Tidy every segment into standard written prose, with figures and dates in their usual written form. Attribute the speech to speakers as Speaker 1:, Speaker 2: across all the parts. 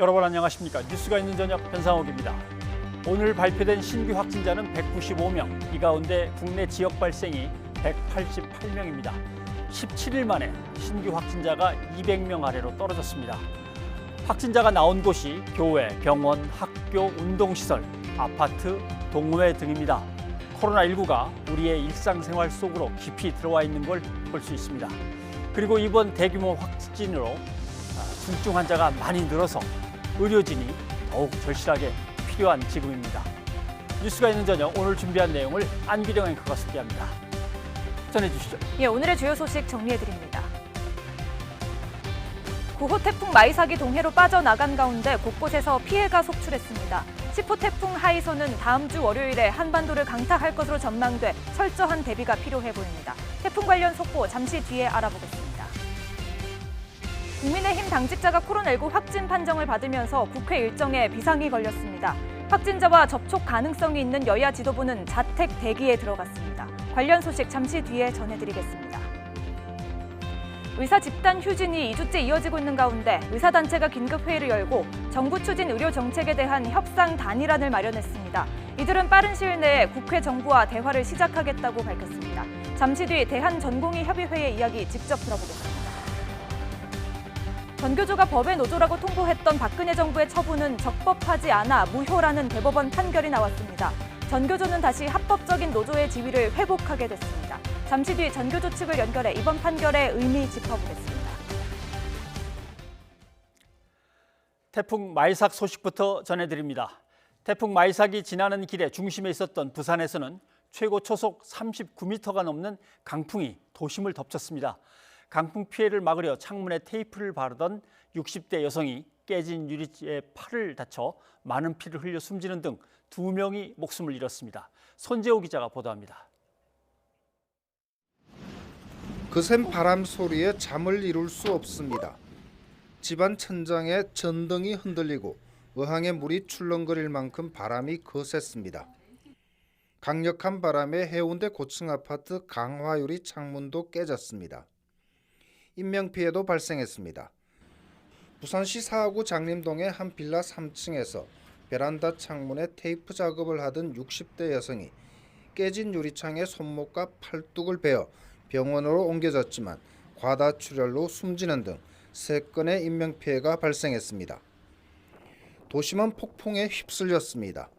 Speaker 1: 여러분 안녕하십니까? 뉴스가 있는 저녁 변상욱입니다. 오늘 발표된 신규 확진자는 195명, 이 가운데 국내 지역 발생이 188명입니다. 17일 만에 신규 확진자가 200명 아래로 떨어졌습니다. 확진자가 나온 곳이 교회, 병원, 학교, 운동시설, 아파트, 동호회 등입니다. 코로나19가 우리의 일상생활 속으로 깊이 들어와 있는 걸 볼 수 있습니다. 그리고 이번 대규모 확진으로 중증 환자가 많이 늘어서 의료진이 더욱 절실하게 필요한 지금입니다. 뉴스가 있는 저녁, 오늘 준비한 내용을 안기령 앵커가 소개합니다. 전해주시죠.
Speaker 2: 예, 오늘의 주요 소식 정리해드립니다. 9호 태풍 마이삭이 동해로 빠져나간 가운데 곳곳에서 피해가 속출했습니다. 10호 태풍 하이소는 다음 주 월요일에 한반도를 강타할 것으로 전망돼 철저한 대비가 필요해 보입니다. 태풍 관련 속보 잠시 뒤에 알아보겠습니다. 국민의힘 당직자가 코로나19 확진 판정을 받으면서 국회 일정에 비상이 걸렸습니다. 확진자와 접촉 가능성이 있는 여야 지도부는 자택 대기에 들어갔습니다. 관련 소식 잠시 뒤에 전해드리겠습니다. 의사 집단 휴진이 2주째 이어지고 있는 가운데 의사단체가 긴급회의를 열고 정부 추진 의료 정책에 대한 협상 단일안을 마련했습니다. 이들은 빠른 시일 내에 국회 정부와 대화를 시작하겠다고 밝혔습니다. 잠시 뒤 대한전공의협의회의 이야기 직접 들어보겠습니다. 전교조가 법의 노조라고 통보했던 박근혜 정부의 처분은 적법하지 않아 무효라는 대법원 판결이 나왔습니다. 전교조는 다시 합법적인 노조의 지위를 회복하게 됐습니다. 잠시 뒤 전교조 측을 연결해 이번 판결의 의미 짚어보겠습니다.
Speaker 1: 태풍 마이삭 소식부터 전해드립니다. 태풍 마이삭이 지나는 길에 중심에 있었던 부산에서는 최고 초속 39m가 넘는 강풍이 도심을 덮쳤습니다. 강풍 피해를 막으려 창문에 테이프를 바르던 60대 여성이 깨진 유리에 팔을 다쳐 많은 피를 흘려 숨지는 등 2명이 목숨을 잃었습니다. 손재호 기자가 보도합니다.
Speaker 3: 거센 바람 소리에 잠을 이룰 수 없습니다. 집안 천장에 전등이 흔들리고 어항에 물이 출렁거릴 만큼 바람이 거셌습니다. 강력한 바람에 해운대 고층 아파트 강화유리 창문도 깨졌습니다. 인명피해도 발생했습니다. 부산시 사하구 장림동의 한 빌라 3층에서 베란다 창문에 테이프 작업을 하던 60대 여성이 깨진 유리창에 손목과 팔뚝을 베어 병원으로 옮겨졌지만 과다출혈로 숨지는 등 3건의 인명피해가 발생했습니다. 도심은 폭풍에 휩쓸렸습니다.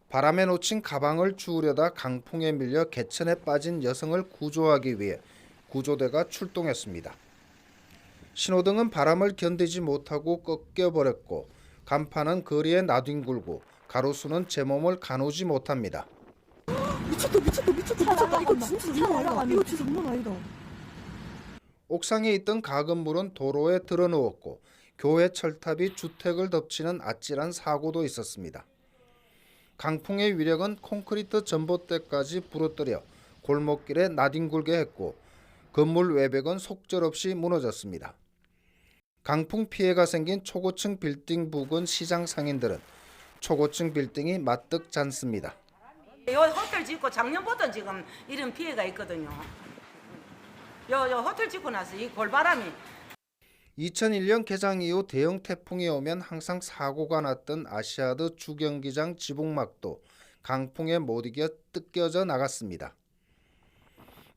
Speaker 3: 바람에 놓친 가방을 주우려다 강풍에 밀려 개천에 빠진 여성을 구조하기 위해 구조대가 출동했습니다. 신호등은 바람을 견디지 못하고 꺾여버렸고 간판은 거리에 나뒹굴고 가로수는 제 몸을 가누지 못합니다.
Speaker 4: 미쳤다. 이거 진짜 장난 아니다. 이거 진짜 장난 아니다.
Speaker 3: 옥상에 있던 가건물은 도로에 드러누웠고 교회 철탑이 주택을 덮치는 아찔한 사고도 있었습니다. 강풍의 위력은 콘크리트 전봇대까지 부러뜨려 골목길에 나뒹굴게 했고 건물 외벽은 속절없이 무너졌습니다. 강풍 피해가 생긴 초고층 빌딩 부근 시장 상인들은 초고층 빌딩이 마뜩잖습니다.
Speaker 5: 요 호텔 짓고 작년부터 지금 이런 피해가 있거든요. 요 호텔 짓고 나서 이 골바람이
Speaker 3: 2001년 개장 이후 대형 태풍이 오면 항상 사고가 났던 아시아드 주경기장 지붕막도 강풍에 못 이겨 뜯겨져 나갔습니다.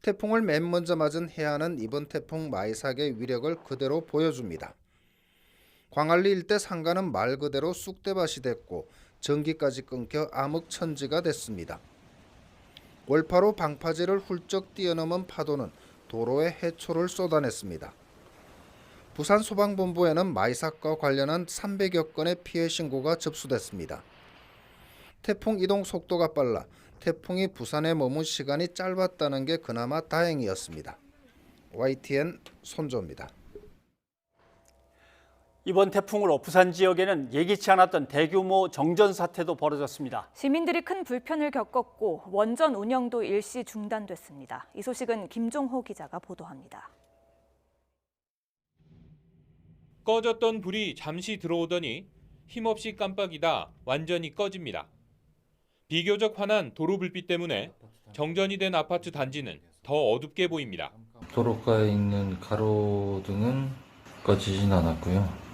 Speaker 3: 태풍을 맨 먼저 맞은 해안은 이번 태풍 마이삭의 위력을 그대로 보여줍니다. 광안리 일대 상가는 말 그대로 쑥대밭이 됐고 전기까지 끊겨 암흑천지가 됐습니다. 월파로 방파제를 훌쩍 뛰어넘은 파도는 도로에 해초를 쏟아냈습니다. 부산 소방본부에는 마이삭과 관련한 300여 건의 피해 신고가 접수됐습니다. 태풍 이동 속도가 빨라 태풍이 부산에 머문 시간이 짧았다는 게 그나마 다행이었습니다. YTN 손조입니다.
Speaker 1: 이번 태풍으로 부산 지역에는 예기치 않았던 대규모 정전 사태도 벌어졌습니다.
Speaker 2: 시민들이 큰 불편을 겪었고 원전 운영도 일시 중단됐습니다. 이 소식은 김종호 기자가 보도합니다.
Speaker 6: 꺼졌던 불이 잠시 들어오더니 힘없이 깜빡이다 완전히 꺼집니다. 비교적 환한 도로 불빛 때문에 정전이 된 아파트 단지는 더 어둡게 보입니다.
Speaker 7: 도로가에 있는 가로등은 꺼지진 않았고요.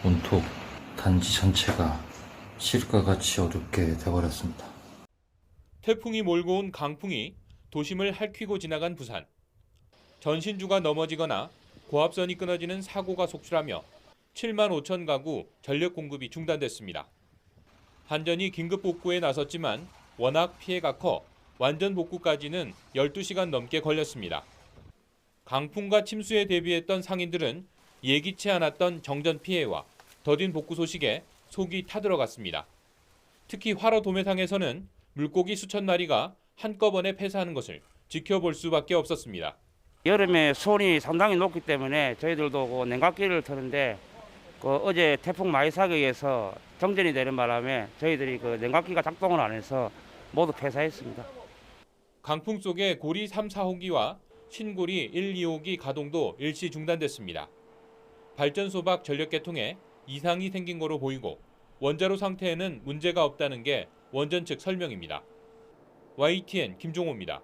Speaker 7: 온통 단지 전체가 실과 같이 어둡게 돼버렸습니다.
Speaker 6: 태풍이 몰고 온 강풍이 도심을 핥히고 지나간 부산. 전신주가 넘어지거나 고압선이 끊어지는 사고가 속출하며 7만 5천 가구 전력 공급이 중단됐습니다. 한전이 긴급 복구에 나섰지만 워낙 피해가 커 완전 복구까지는 12시간 넘게 걸렸습니다. 강풍과 침수에 대비했던 상인들은 예기치 않았던 정전 피해와 더딘 복구 소식에 속이 타들어갔습니다. 특히 화로 도매상에서는 물고기 수천 마리가 한꺼번에 폐사하는 것을 지켜볼 수밖에 없었습니다.
Speaker 8: 여름에 수온이 상당히 높기 때문에 저희들도 그 냉각기를 트는데 어제 태풍 마이삭에 의해서 정전이 되는 바람에 저희들이 그 냉각기가 작동을 안 해서 모두 폐사했습니다.
Speaker 6: 강풍 속에 고리 3, 4호기와 신고리 1, 2호기 가동도 일시 중단됐습니다. 발전소 밖 전력 계통에 이상이 생긴 거로 보이고 원자로 상태에는 문제가 없다는 게 원전 측 설명입니다. YTN 김종호입니다.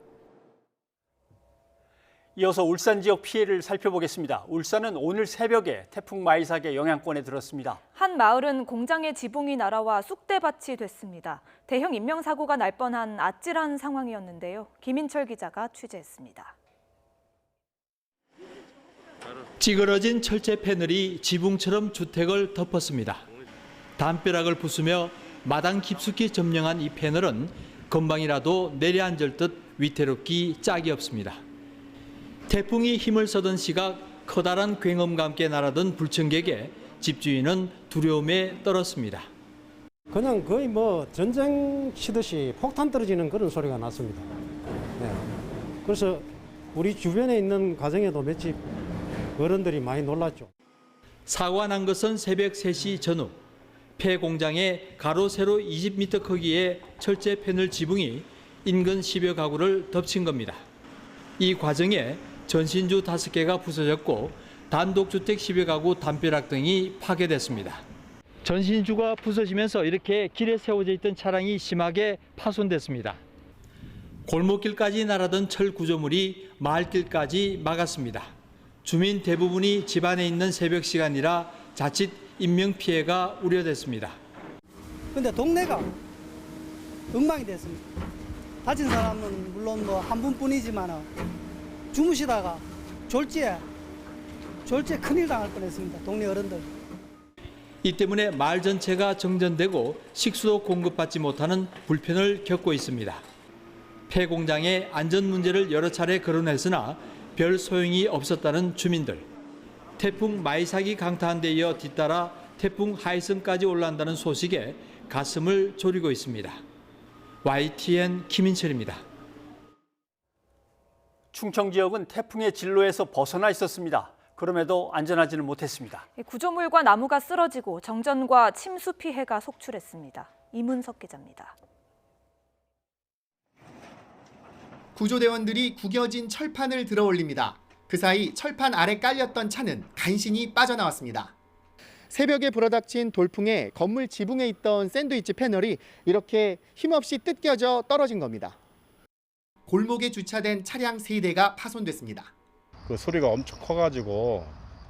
Speaker 1: 이어서 울산 지역 피해를 살펴보겠습니다. 울산은 오늘 새벽에 태풍 마이삭의 영향권에 들었습니다.
Speaker 2: 한 마을은 공장의 지붕이 날아와 쑥대밭이 됐습니다. 대형 인명사고가 날 뻔한 아찔한 상황이었는데요. 김인철 기자가 취재했습니다.
Speaker 9: 찌그러진 철제 패널이 지붕처럼 주택을 덮었습니다. 담벼락을 부수며 마당 깊숙이 점령한 이 패널은 건방이라도 내려앉을 듯 위태롭기 짝이 없습니다. 태풍이 힘을 써던 시각 커다란 굉음과 함께 날아든 불청객에 집주인은 두려움에 떨었습니다.
Speaker 10: 그냥 거의 전쟁 치듯이 폭탄 떨어지는 그런 소리가 났습니다. 네. 그래서 우리 주변에 있는 가정에도 몇 집 어른들이 많이 놀랐죠.
Speaker 9: 사고가 난 것은 새벽 3시 전후. 폐 공장의 가로 세로 20m 크기의 철제 패널 지붕이 인근 10여 가구를 덮친 겁니다. 이 과정에 전신주 5개가 부서졌고 단독주택 10여 가구 담벼락 등이 파괴됐습니다. 전신주가 부서지면서 이렇게 길에 세워져 있던 차량이 심하게 파손됐습니다. 골목길까지 날아든 철 구조물이 마을길까지 막았습니다. 주민 대부분이 집안에 있는 새벽 시간이라 자칫 인명피해가 우려됐습니다.
Speaker 11: 근데 동네가 엉망이 됐습니다. 다친 사람은 물론 한 분뿐이지만 주무시다가 졸지에 큰일 당할 뻔했습니다. 동네 어른들.
Speaker 9: 이 때문에 마을 전체가 정전되고 식수도 공급받지 못하는 불편을 겪고 있습니다. 폐공장의 안전 문제를 여러 차례 거론했으나 별 소용이 없었다는 주민들. 태풍 마이삭이 강타한 데 이어 뒤따라 태풍 하이성까지 올라온다는 소식에 가슴을 졸이고 있습니다. YTN 김인철입니다.
Speaker 1: 충청 지역은 태풍의 진로에서 벗어나 있었습니다. 그럼에도 안전하지는 못했습니다.
Speaker 2: 구조물과 나무가 쓰러지고 정전과 침수 피해가 속출했습니다. 이문석 기자입니다.
Speaker 12: 구조대원들이 구겨진 철판을 들어 올립니다. 그 사이 철판 아래 깔렸던 차는 간신히 빠져나왔습니다. 새벽에 불어닥친 돌풍에 건물 지붕에 있던 샌드위치 패널이 이렇게 힘없이 뜯겨져 떨어진 겁니다. 골목에 주차된 차량 3대가 파손됐습니다.
Speaker 13: 그 소리가 엄청 커가지고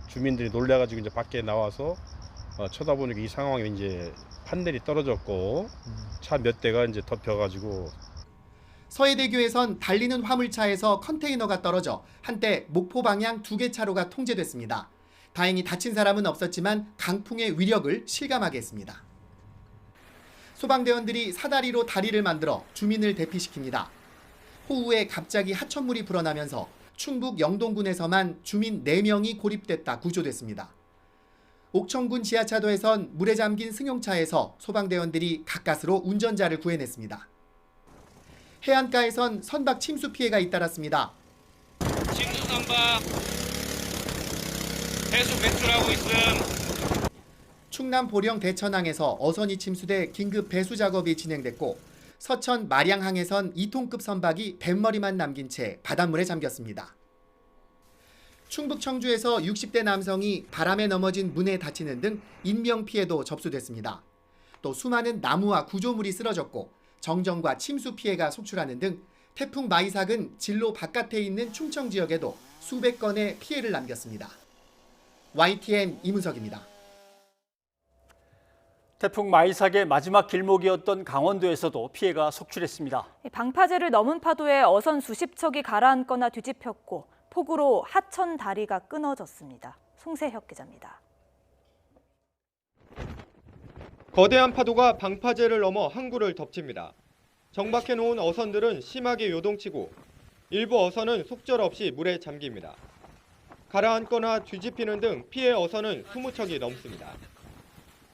Speaker 13: 주민들이 놀래가지고 이제 밖에 나와서 쳐다보니까 이 상황에 이제 판넬이 떨어졌고 차 몇 대가 이제 덮여가지고.
Speaker 12: 서해대교에선 달리는 화물차에서 컨테이너가 떨어져 한때 목포 방향 2개 차로가 통제됐습니다. 다행히 다친 사람은 없었지만 강풍의 위력을 실감하게 했습니다. 소방대원들이 사다리로 다리를 만들어 주민을 대피시킵니다. 호우에 갑자기 하천물이 불어나면서 충북 영동군에서만 주민 4명이 고립됐다 구조됐습니다. 옥천군 지하차도에선 물에 잠긴 승용차에서 소방대원들이 가까스로 운전자를 구해냈습니다. 해안가에선 선박 침수 피해가 잇따랐습니다.
Speaker 14: 침수 선박 해수 배출하고 있음.
Speaker 12: 충남 보령 대천항에서 어선이 침수돼 긴급 배수 작업이 진행됐고 서천 마량항에선 2톤급 선박이 뱃머리만 남긴 채 바닷물에 잠겼습니다. 충북 청주에서 60대 남성이 바람에 넘어진 문에 다치는 등 인명피해도 접수됐습니다. 또 수많은 나무와 구조물이 쓰러졌고 정전과 침수 피해가 속출하는 등 태풍 마이삭은 진로 바깥에 있는 충청 지역에도 수백 건의 피해를 남겼습니다. YTN 이문석입니다.
Speaker 1: 태풍 마이삭의 마지막 길목이었던 강원도에서도 피해가 속출했습니다.
Speaker 2: 방파제를 넘은 파도에 어선 수십 척이 가라앉거나 뒤집혔고 폭우로 하천 다리가 끊어졌습니다. 송세혁 기자입니다.
Speaker 15: 거대한 파도가 방파제를 넘어 항구를 덮칩니다. 정박해놓은 어선들은 심하게 요동치고 일부 어선은 속절없이 물에 잠깁니다. 가라앉거나 뒤집히는 등 피해 어선은 20척이 넘습니다.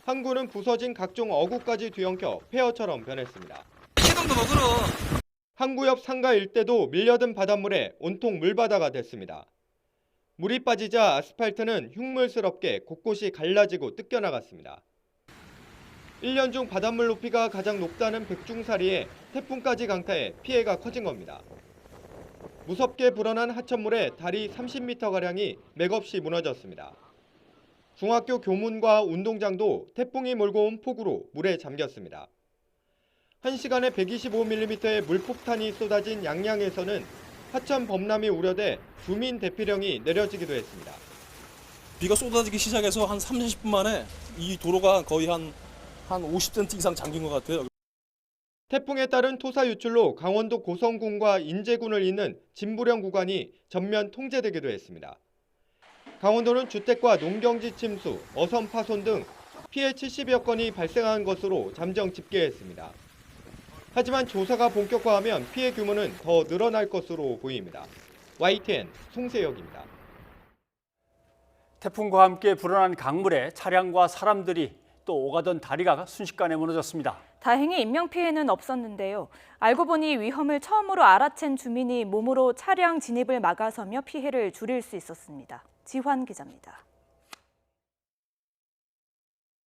Speaker 15: 항구는 부서진 각종 어구까지 뒤엉켜 폐허처럼 변했습니다. 항구 옆 상가 일대도 밀려든 바닷물에 온통 물바다가 됐습니다. 물이 빠지자 아스팔트는 흉물스럽게 곳곳이 갈라지고 뜯겨나갔습니다. 1년 중 바닷물 높이가 가장 높다는 백중사리에 태풍까지 강타해 피해가 커진 겁니다. 무섭게 불어난 하천물에 다리 30m가량이 맥없이 무너졌습니다. 중학교 교문과 운동장도 태풍이 몰고 온 폭우로 물에 잠겼습니다. 1시간에 125mm의 물폭탄이 쏟아진 양양에서는 하천 범람이 우려돼 주민 대피령이 내려지기도 했습니다.
Speaker 16: 비가 쏟아지기 시작해서 한 30분 만에 이 도로가 거의 한 50cm 이상 잠긴 것 같아요.
Speaker 15: 태풍에 따른 토사 유출로 강원도 고성군과 인제군을 잇는 진부령 구간이 전면 통제되기도 했습니다. 강원도는 주택과 농경지 침수, 어선 파손 등 피해 70여 건이 발생한 것으로 잠정 집계했습니다. 하지만 조사가 본격화하면 피해 규모는 더 늘어날 것으로 보입니다. YTN 송세혁입니다.
Speaker 1: 태풍과 함께 불어난 강물에 차량과 사람들이 또 오가던 다리가 순식간에 무너졌습니다.
Speaker 2: 다행히 인명피해는 없었는데요. 알고 보니 위험을 처음으로 알아챈 주민이 몸으로 차량 진입을 막아서며 피해를 줄일 수 있었습니다. 지환 기자입니다.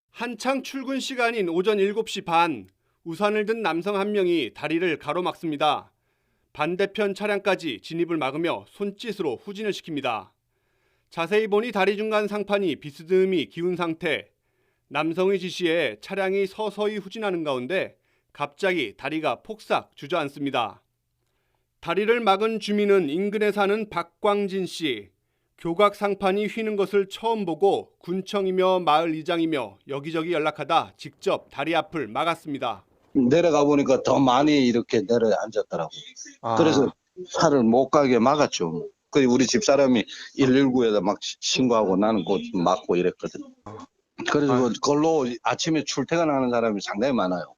Speaker 15: 한창 출근 시간인 오전 7시 반, 우산을 든 남성 한 명이 다리를 가로막습니다. 반대편 차량까지 진입을 막으며 손짓으로 후진을 시킵니다. 자세히 보니 다리 중간 상판이 비스듬히 기운 상태. 남성의 지시에 차량이 서서히 후진하는 가운데 갑자기 다리가 폭삭 주저앉습니다. 다리를 막은 주민은 인근에 사는 박광진 씨. 교각 상판이 휘는 것을 처음 보고 군청이며 마을 이장이며 여기저기 연락하다 직접 다리 앞을 막았습니다.
Speaker 17: 내려가 보니까 더 많이 이렇게 내려앉았더라고. 그래서 차를 못 가게 막았죠. 그리고 우리 집사람이 119에다 막 신고하고 나는 곧 막고 이랬거든. 그래서 그걸로 아침에 출퇴근하는 사람이 상당히 많아요.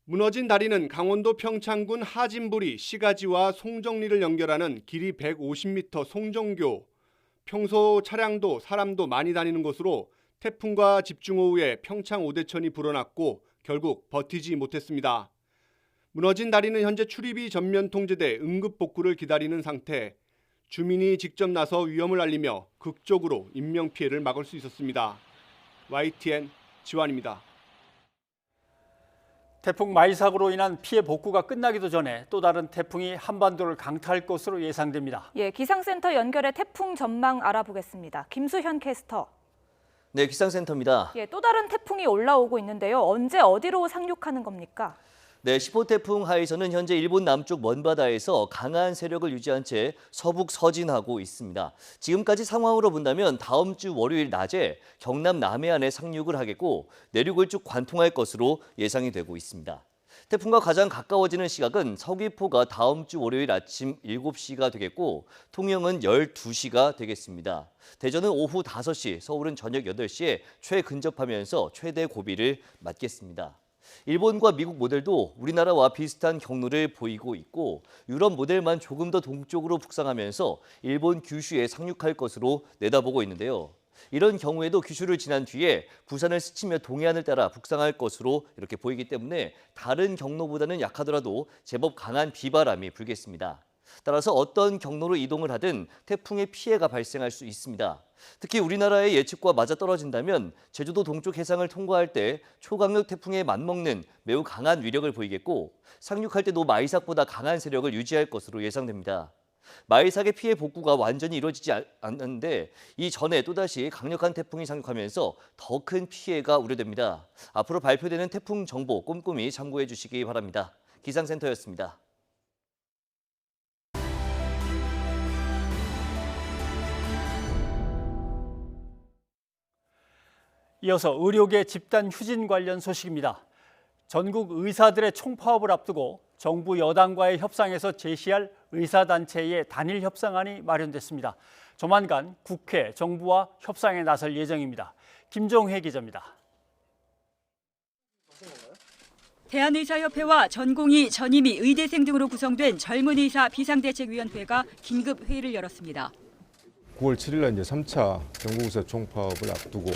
Speaker 15: 무너진 다리는 강원도 평창군 하진부리 시가지와 송정리를 연결하는 길이 150m 송정교. 평소 차량도 사람도 많이 다니는 곳으로 태풍과 집중호우에 평창 오대천이 불어났고 결국 버티지 못했습니다. 무너진 다리는 현재 출입이 전면 통제돼 응급복구를 기다리는 상태. 주민이 직접 나서 위험을 알리며 극적으로 인명피해를 막을 수 있었습니다. YTN 지환입니다.
Speaker 1: 태풍 마이삭으로 인한 피해 복구가 끝나기도 전에 또 다른 태풍이 한반도를 강타할 것으로 예상됩니다.
Speaker 2: 기상센터 연결해 태풍 전망 알아보겠습니다. 김수현 캐스터.
Speaker 18: 네, 기상센터입니다.
Speaker 2: 또 다른 태풍이 올라오고 있는데요. 언제 어디로 상륙하는 겁니까?
Speaker 18: 네, 10호 태풍 하이선은 현재 일본 남쪽 먼바다에서 강한 세력을 유지한 채 서북 서진하고 있습니다. 지금까지 상황으로 본다면 다음 주 월요일 낮에 경남 남해안에 상륙을 하겠고 내륙을 쭉 관통할 것으로 예상이 되고 있습니다. 태풍과 가장 가까워지는 시각은 서귀포가 다음 주 월요일 아침 7시가 되겠고 통영은 12시가 되겠습니다. 대전은 오후 5시, 서울은 저녁 8시에 최근접하면서 최대 고비를 맞겠습니다. 일본과 미국 모델도 우리나라와 비슷한 경로를 보이고 있고 유럽 모델만 조금 더 동쪽으로 북상하면서 일본 규슈에 상륙할 것으로 내다보고 있는데요. 이런 경우에도 규슈를 지난 뒤에 부산을 스치며 동해안을 따라 북상할 것으로 이렇게 보이기 때문에 다른 경로보다는 약하더라도 제법 강한 비바람이 불겠습니다. 따라서 어떤 경로로 이동을 하든 태풍의 피해가 발생할 수 있습니다. 특히 우리나라의 예측과 맞아떨어진다면 제주도 동쪽 해상을 통과할 때 초강력 태풍에 맞먹는 매우 강한 위력을 보이겠고 상륙할 때도 마이삭보다 강한 세력을 유지할 것으로 예상됩니다. 마이삭의 피해 복구가 완전히 이루어지지 않는데 이 전에 또다시 강력한 태풍이 상륙하면서 더 큰 피해가 우려됩니다. 앞으로 발표되는 태풍 정보 꼼꼼히 참고해 주시기 바랍니다. 기상센터였습니다.
Speaker 1: 이어서 의료계 집단 휴진 관련 소식입니다. 전국 의사들의 총파업을 앞두고 정부 여당과의 협상에서 제시할 의사단체의 단일 협상안이 마련됐습니다. 조만간 국회, 정부와 협상에 나설 예정입니다. 김종혜 기자입니다.
Speaker 19: 대한의사협회와 전공의, 전임의, 의대생 등으로 구성된 젊은의사 비상대책위원회가 긴급 회의를 열었습니다.
Speaker 20: 9월 7일 날 이제 3차 전국의사 총파업을 앞두고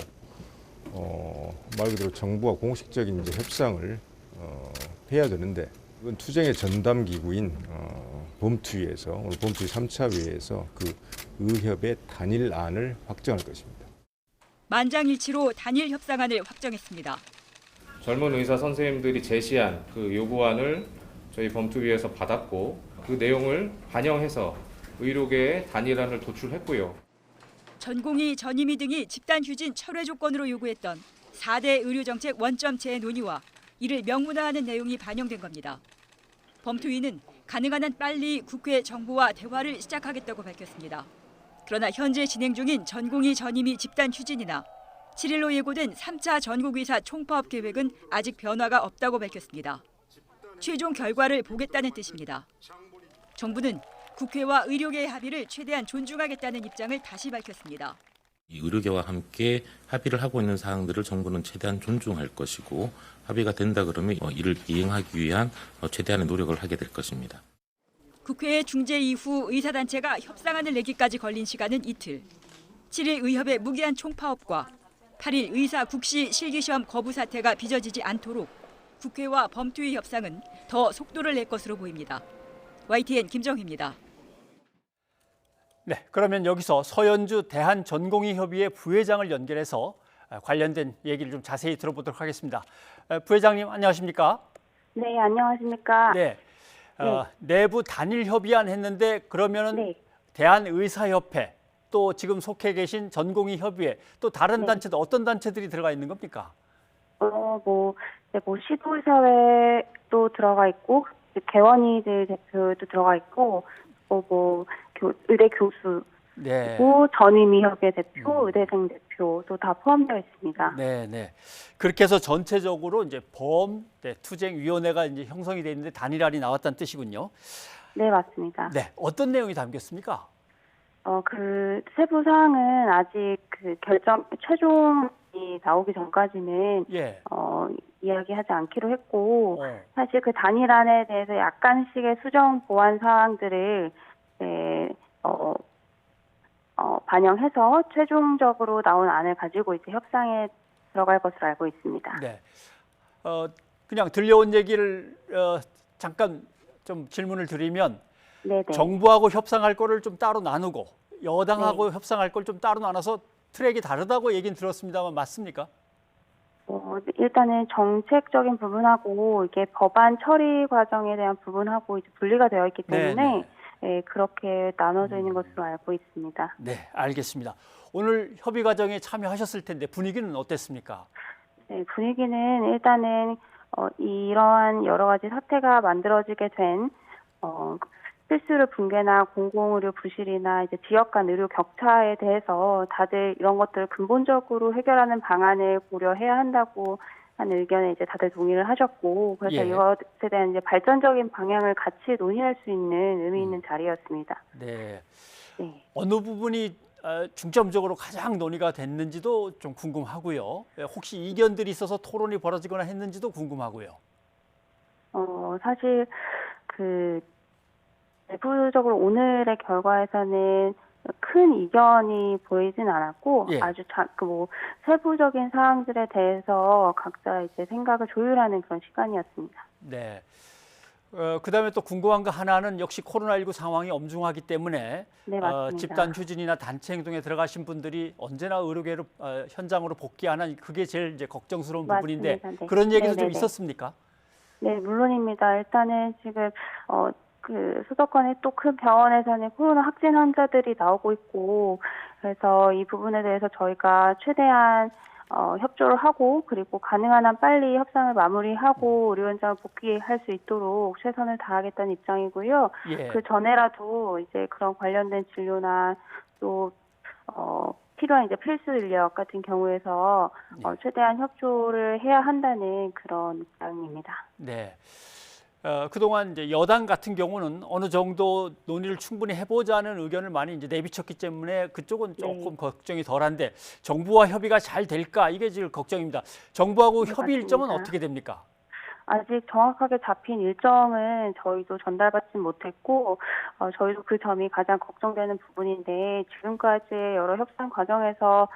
Speaker 20: 말 그대로 정부와 공식적인 이제 협상을 해야 되는데, 이번 투쟁의 전담 기구인 범투위에서 오늘 범투위 3차 회의에서 그 의협의 단일안을 확정할 것입니다.
Speaker 19: 만장일치로 단일 협상안을 확정했습니다.
Speaker 21: 젊은 의사 선생님들이 제시한 그 요구안을 저희 범투위에서 받았고, 그 내용을 반영해서 의료계에 단일안을 도출했고요.
Speaker 19: 전공의, 전임의 등이 집단 휴진 철회 조건으로 요구했던 4대 의료정책 원점 재논의와 이를 명문화하는 내용이 반영된 겁니다. 범투위는 가능한 한 빨리 국회, 정부와 대화를 시작하겠다고 밝혔습니다. 그러나 현재 진행 중인 전공의, 전임의 집단 휴진이나 7일로 예고된 3차 전국의사 총파업 계획은 아직 변화가 없다고 밝혔습니다. 최종 결과를 보겠다는 뜻입니다. 정부는 국회와 의료계의 합의를 최대한 존중하겠다는 입장을 다시 밝혔습니다.
Speaker 22: 의료계와 함께 합의를 하고 있는 사항들을 정부는 최대한 존중할 것이고, 합의가 된다 그러면 이를 이행하기 위한 최대한의 노력을 하게 될 것입니다.
Speaker 19: 국회의 중재 이후 의사단체가 협상안을 내기까지 걸린 시간은 이틀. 7일 의협의 무기한 총파업과 8일 의사 국시 실기시험 거부 사태가 빚어지지 않도록 국회와 범투위 협상은 더 속도를 낼 것으로 보입니다. YTN 김정희입니다.
Speaker 1: 네, 그러면 여기서 서연주 대한전공의협의회 부회장을 연결해서 관련된 얘기를 좀 자세히 들어보도록 하겠습니다. 부회장님 안녕하십니까?
Speaker 23: 네, 안녕하십니까?
Speaker 1: 네, 내부 단일 협의안 했는데 그러면은 대한의사협회 또 지금 속해 계신 전공의협의회 또 다른 단체도 어떤 단체들이 들어가 있는 겁니까?
Speaker 23: 시도의사회도 들어가 있고 개원이들 대표도 들어가 있고 의대 교수 그리고 전임의협의 대표, 의대생 대표도 다 포함되어 있습니다.
Speaker 1: 네. 그렇게 해서 전체적으로 이제 투쟁위원회가 이제 형성이 돼 있는데 단일안이 나왔다는 뜻이군요.
Speaker 23: 네, 맞습니다.
Speaker 1: 네, 어떤 내용이 담겼습니까?
Speaker 23: 그 세부 사항은 아직 그 최종이 나오기 전까지는 이야기하지 않기로 했고, 사실 그 단일안에 대해서 약간씩의 수정 보완 사항들을 반영해서 최종적으로 나온 안을 가지고 이제 협상에 들어갈 것으로 알고 있습니다.
Speaker 1: 네. 그냥 들려온 얘기를 잠깐 좀 질문을 드리면, 정부하고 협상할 거를 좀 따로 나누고 여당하고 협상할 걸 좀 따로 나눠서 트랙이 다르다고 얘기는 들었습니다만 맞습니까?
Speaker 23: 일단은 정책적인 부분하고 이게 법안 처리 과정에 대한 부분하고 이제 분리가 되어 있기 때문에 그렇게 나눠져 있는 것으로 알고 있습니다.
Speaker 1: 네, 알겠습니다. 오늘 협의 과정에 참여하셨을 텐데 분위기는 어땠습니까?
Speaker 23: 네, 분위기는 일단은 이러한 여러 가지 사태가 만들어지게 된 필수의료 붕괴나 공공의료 부실이나 이제 지역 간 의료 격차에 대해서 다들 이런 것들을 근본적으로 해결하는 방안을 고려해야 한다고 하는 의견에 이제 다들 동의를 하셨고, 그래서 이것에 대한 이제 발전적인 방향을 같이 논의할 수 있는 의미 있는 자리였습니다.
Speaker 1: 네. 어느 부분이 중점적으로 가장 논의가 됐는지도 좀 궁금하고요. 혹시 이견들이 있어서 토론이 벌어지거나 했는지도 궁금하고요.
Speaker 23: 사실 내부적으로 오늘의 결과에서는 큰 이견이 보이진 않았고 아주 세부적인 사항들에 대해서 각자 이제 생각을 조율하는 그런 시간이었습니다.
Speaker 1: 네. 그다음에 또 궁금한 거 하나는 역시 코로나19 상황이 엄중하기 때문에 집단 휴진이나 단체 행동에 들어가신 분들이 언제나 의료계로 현장으로 복귀하는 그게 제일 이제 걱정스러운 부분인데 그런 얘기도 좀 있었습니까?
Speaker 23: 네, 물론입니다. 일단은 지금 수도권의 또 큰 병원에서는 코로나 확진 환자들이 나오고 있고, 그래서 이 부분에 대해서 저희가 최대한 협조를 하고, 그리고 가능한 한 빨리 협상을 마무리하고 의료 현장을 복귀할 수 있도록 최선을 다하겠다는 입장이고요. 그 전에라도 이제 그런 관련된 진료나 또 필요한 이제 필수 인력 같은 경우에서 최대한 협조를 해야 한다는 그런 입장입니다.
Speaker 1: 네. 그동안 이제 여당 같은 경우는 어느 정도 논의를 충분히 해보자는 의견을 많이 이제 내비쳤기 때문에 그쪽은 조금 걱정이 덜한데 정부와 협의가 잘 될까 이게 지금 걱정입니다. 정부하고 협의 일정은 어떻게 됩니까?
Speaker 23: 아직 정확하게 잡힌 일정은 저희도 전달받지 못했고 저희도 그 점이 가장 걱정되는 부분인데 지금까지의 여러 협상 과정에서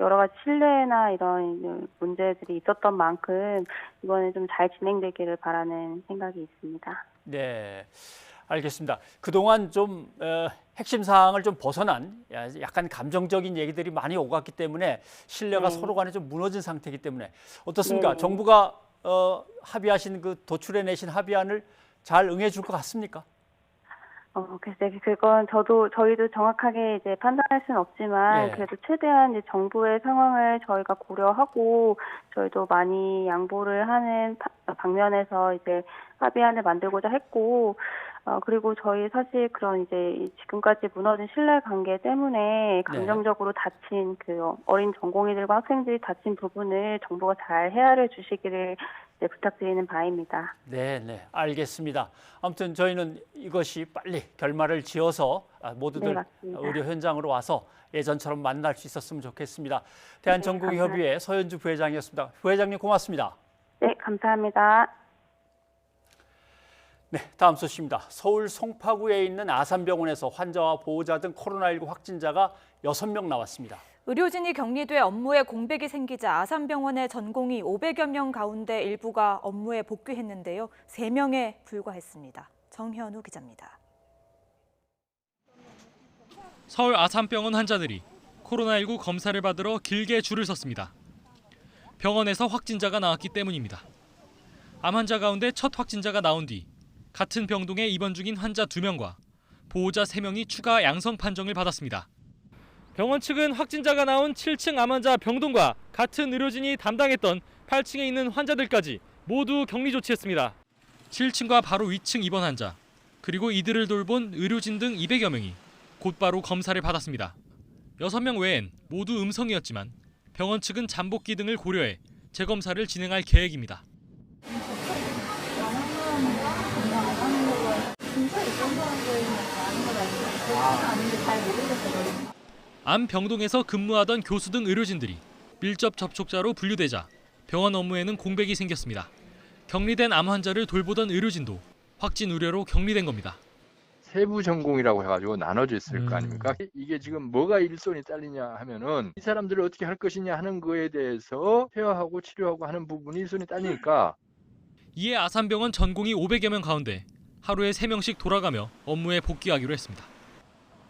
Speaker 23: 여러 가지 신뢰나 이런 문제들이 있었던 만큼 이번에 좀 잘 진행되기를 바라는 생각이 있습니다.
Speaker 1: 네, 알겠습니다. 그동안 좀 핵심 사항을 좀 벗어난 약간 감정적인 얘기들이 많이 오갔기 때문에 신뢰가 서로 간에 좀 무너진 상태이기 때문에 어떻습니까?
Speaker 23: 네네.
Speaker 1: 정부가 합의하신 그 도출해내신 합의안을 잘 응해줄 것 같습니까?
Speaker 23: 글쎄, 그건 저희도 정확하게 이제 판단할 수는 없지만, 그래도 최대한 이제 정부의 상황을 저희가 고려하고, 저희도 많이 양보를 하는 방면에서 이제 합의안을 만들고자 했고, 그리고 저희 사실 그런 이제 지금까지 무너진 신뢰 관계 때문에 감정적으로 다친 그 어린 전공의들과 학생들이 다친 부분을 정부가 잘 헤아려 주시기를 부탁드리는 바입니다.
Speaker 1: 네, 알겠습니다. 아무튼 저희는 이것이 빨리 결말을 지어서 모두들 의료 현장으로 와서 예전처럼 만날 수 있었으면 좋겠습니다. 대한전공의협의회 서현주 부회장이었습니다. 부회장님 고맙습니다.
Speaker 23: 네, 감사합니다.
Speaker 1: 네, 다음 소식입니다. 서울 송파구에 있는 아산병원에서 환자와 보호자 등 코로나19 확진자가 6명 나왔습니다.
Speaker 2: 의료진이 격리돼 업무에 공백이 생기자 아산병원의 전공의 500여 명 가운데 일부가 업무에 복귀했는데요. 3명에 불과했습니다. 정현우 기자입니다.
Speaker 3: 서울 아산병원 환자들이 코로나19 검사를 받으러 길게 줄을 섰습니다. 병원에서 확진자가 나왔기 때문입니다. 암 환자 가운데 첫 확진자가 나온 뒤 같은 병동에 입원 중인 환자 2명과 보호자 3명이 추가 양성 판정을 받았습니다. 병원 측은 확진자가 나온 7층 암 환자 병동과 같은 의료진이 담당했던 8층에 있는 환자들까지 모두 격리 조치했습니다. 7층과 바로 위층 입원 환자, 그리고 이들을 돌본 의료진 등 200여 명이 곧바로 검사를 받았습니다. 6명 외엔 모두 음성이었지만 병원 측은 잠복기 등을 고려해 재검사를 진행할 계획입니다. 암 병동에서 근무하던 교수 등 의료진들이 밀접 접촉자로 분류되자 병원 업무에는 공백이 생겼습니다. 격리된 암 환자를 돌보던 의료진도 확진 우려로 격리된 겁니다.
Speaker 4: 세부 전공이라고 해가지고 나눠져 있을 거 아닙니까? 이게 지금 뭐가 일손이 딸리냐 하면은 이 사람들을 어떻게 할 것이냐 하는 거에 대해서 케어하고 치료하고 하는 부분이 일손이 딸리니까.
Speaker 3: 이에 아산병원 전공의 500여 명 가운데 하루에 3명씩 돌아가며 업무에 복귀하기로 했습니다.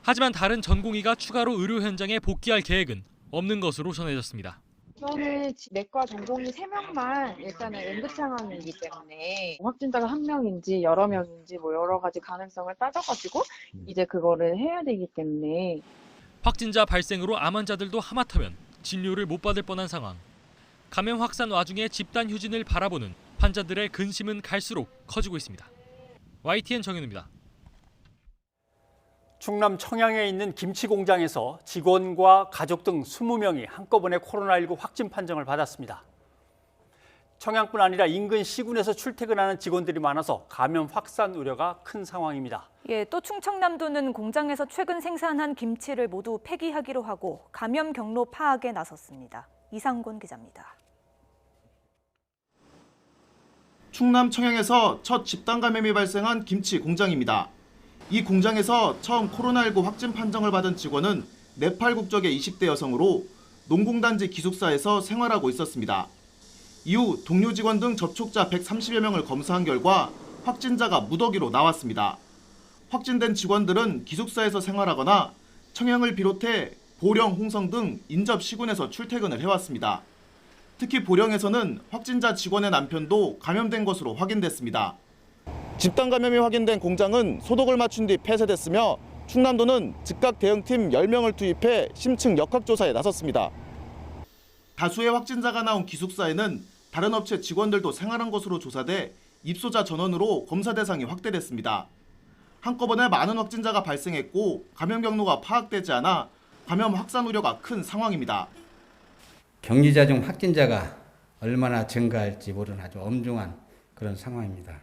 Speaker 3: 하지만 다른 전공의가 추가로 의료 현장에 복귀할 계획은 없는 것으로 전해졌습니다.
Speaker 5: 저는 내과 전공의 3명만 일단은 응급 상황이기 때문에 확진자가 1명인지 여러 명인지 뭐 여러 가지 가능성을 따져가지고 이제 그거를 해야 되기 때문에.
Speaker 3: 확진자 발생으로 암 환자들도 하마터면 진료를 못 받을 뻔한 상황. 감염 확산 와중에 집단 휴진을 바라보는 환자들의 근심은 갈수록 커지고 있습니다. YTN 정현우입니다.
Speaker 1: 충남 청양에 있는 김치 공장에서 직원과 가족 등 20명이 한꺼번에 코로나19 확진 판정을 받았습니다. 청양뿐 아니라 인근 시군에서 출퇴근하는 직원들이 많아서 감염 확산 우려가 큰 상황입니다.
Speaker 2: 또 충청남도는 공장에서 최근 생산한 김치를 모두 폐기하기로 하고 감염 경로 파악에 나섰습니다. 이상곤 기자입니다.
Speaker 24: 충남 청양에서 첫 집단 감염이 발생한 김치 공장입니다. 이 공장에서 처음 코로나19 확진 판정을 받은 직원은 네팔 국적의 20대 여성으로 농공단지 기숙사에서 생활하고 있었습니다. 이후 동료 직원 등 접촉자 130여 명을 검사한 결과 확진자가 무더기로 나왔습니다. 확진된 직원들은 기숙사에서 생활하거나 청양을 비롯해 보령, 홍성 등 인접 시군에서 출퇴근을 해왔습니다. 특히 보령에서는 확진자 직원의 남편도 감염된 것으로 확인됐습니다. 집단 감염이 확인된 공장은 소독을 마친 뒤 폐쇄됐으며 충남도는 즉각 대응팀 10명을 투입해 심층 역학조사에 나섰습니다. 다수의 확진자가 나온 기숙사에는 다른 업체 직원들도 생활한 것으로 조사돼 입소자 전원으로 검사 대상이 확대됐습니다. 한꺼번에 많은 확진자가 발생했고 감염 경로가 파악되지 않아 감염 확산 우려가 큰 상황입니다.
Speaker 6: 격리자 중 확진자가 얼마나 증가할지 모르는 아주 엄중한 그런 상황입니다.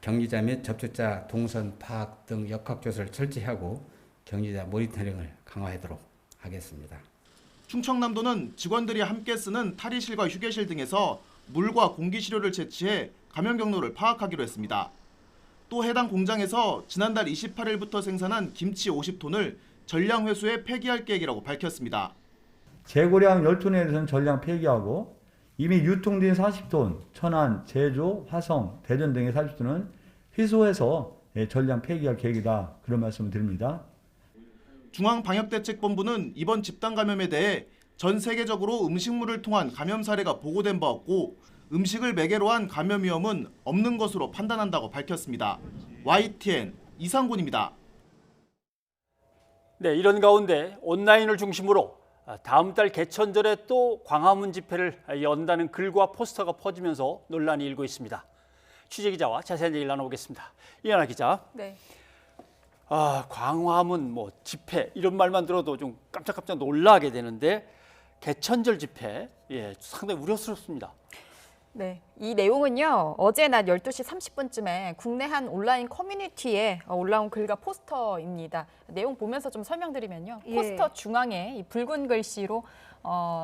Speaker 6: 격리자 및 접촉자 동선 파악 등 역학조사를 철저히하고 격리자 모니터링을 강화하도록 하겠습니다.
Speaker 24: 충청남도는 직원들이 함께 쓰는 탈의실과 휴게실 등에서 물과 공기시료를 채취해 감염 경로를 파악하기로 했습니다. 또 해당 공장에서 지난달 28일부터 생산한 김치 50톤을 전량 회수해 폐기할 계획이라고 밝혔습니다.
Speaker 7: 재고량 10톤에 대해서는 전량 폐기하고 이미 유통된 40톤, 천안, 제주, 화성, 대전 등의 40톤은 회수해서 전량 폐기할 계획이다. 그런 말씀을 드립니다.
Speaker 24: 중앙방역대책본부는 이번 집단 감염에 대해 전 세계적으로 음식물을 통한 감염 사례가 보고된 바 없고 음식을 매개로 한 감염 위험은 없는 것으로 판단한다고 밝혔습니다. YTN 이상곤입니다.
Speaker 1: 네, 이런 가운데 온라인을 중심으로 다음 달 개천절에 또 광화문 집회를 연다는 글과 포스터가 퍼지면서 논란이 일고 있습니다. 취재기자와 자세한 얘기를 나눠보겠습니다. 이하나 기자.
Speaker 2: 네.
Speaker 1: 광화문 집회 이런 말만 들어도 좀 깜짝깜짝 놀라게 되는데 개천절 집회 상당히 우려스럽습니다.
Speaker 2: 네, 이 내용은요. 어제 낮 12시 30분쯤에 국내 한 온라인 커뮤니티에 올라온 글과 포스터입니다. 내용 보면서 좀 설명드리면요. 포스터 중앙에 이 붉은 글씨로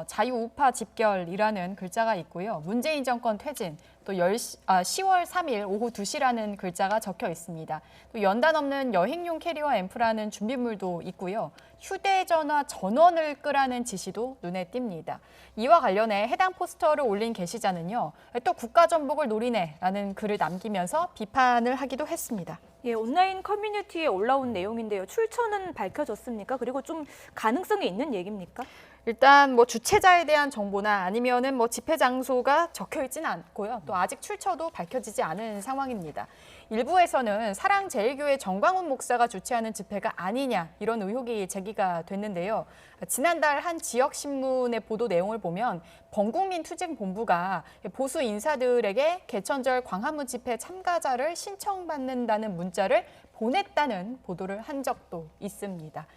Speaker 2: 자유우파 집결이라는 글자가 있고요. 문재인 정권 퇴진, 또 10월 3일 오후 2시라는 글자가 적혀 있습니다. 또 연단 없는 여행용 캐리어 앰프라는 준비물도 있고요. 휴대전화 전원을 끄라는 지시도 눈에 띕니다. 이와 관련해 해당 포스터를 올린 게시자는요. 또 국가전복을 노리네라는 글을 남기면서 비판을 하기도 했습니다. 예, 온라인 커뮤니티에 올라온 내용인데요. 출처는 밝혀졌습니까? 그리고 좀 가능성이 있는 얘기입니까?
Speaker 8: 일단 주최자에 대한 정보나 아니면은 집회 장소가 적혀 있지는 않고요. 또 아직 출처도 밝혀지지 않은 상황입니다. 일부에서는 사랑제일교회 정광훈 목사가 주최하는 집회가 아니냐 이런 의혹이 제기가 됐는데요. 지난달 한 지역 신문의 보도 내용을 보면 범국민투쟁본부가 보수 인사들에게 개천절 광화문 집회 참가자를 신청받는다는 문자를 보냈다는 보도를 한 적도 있습니다.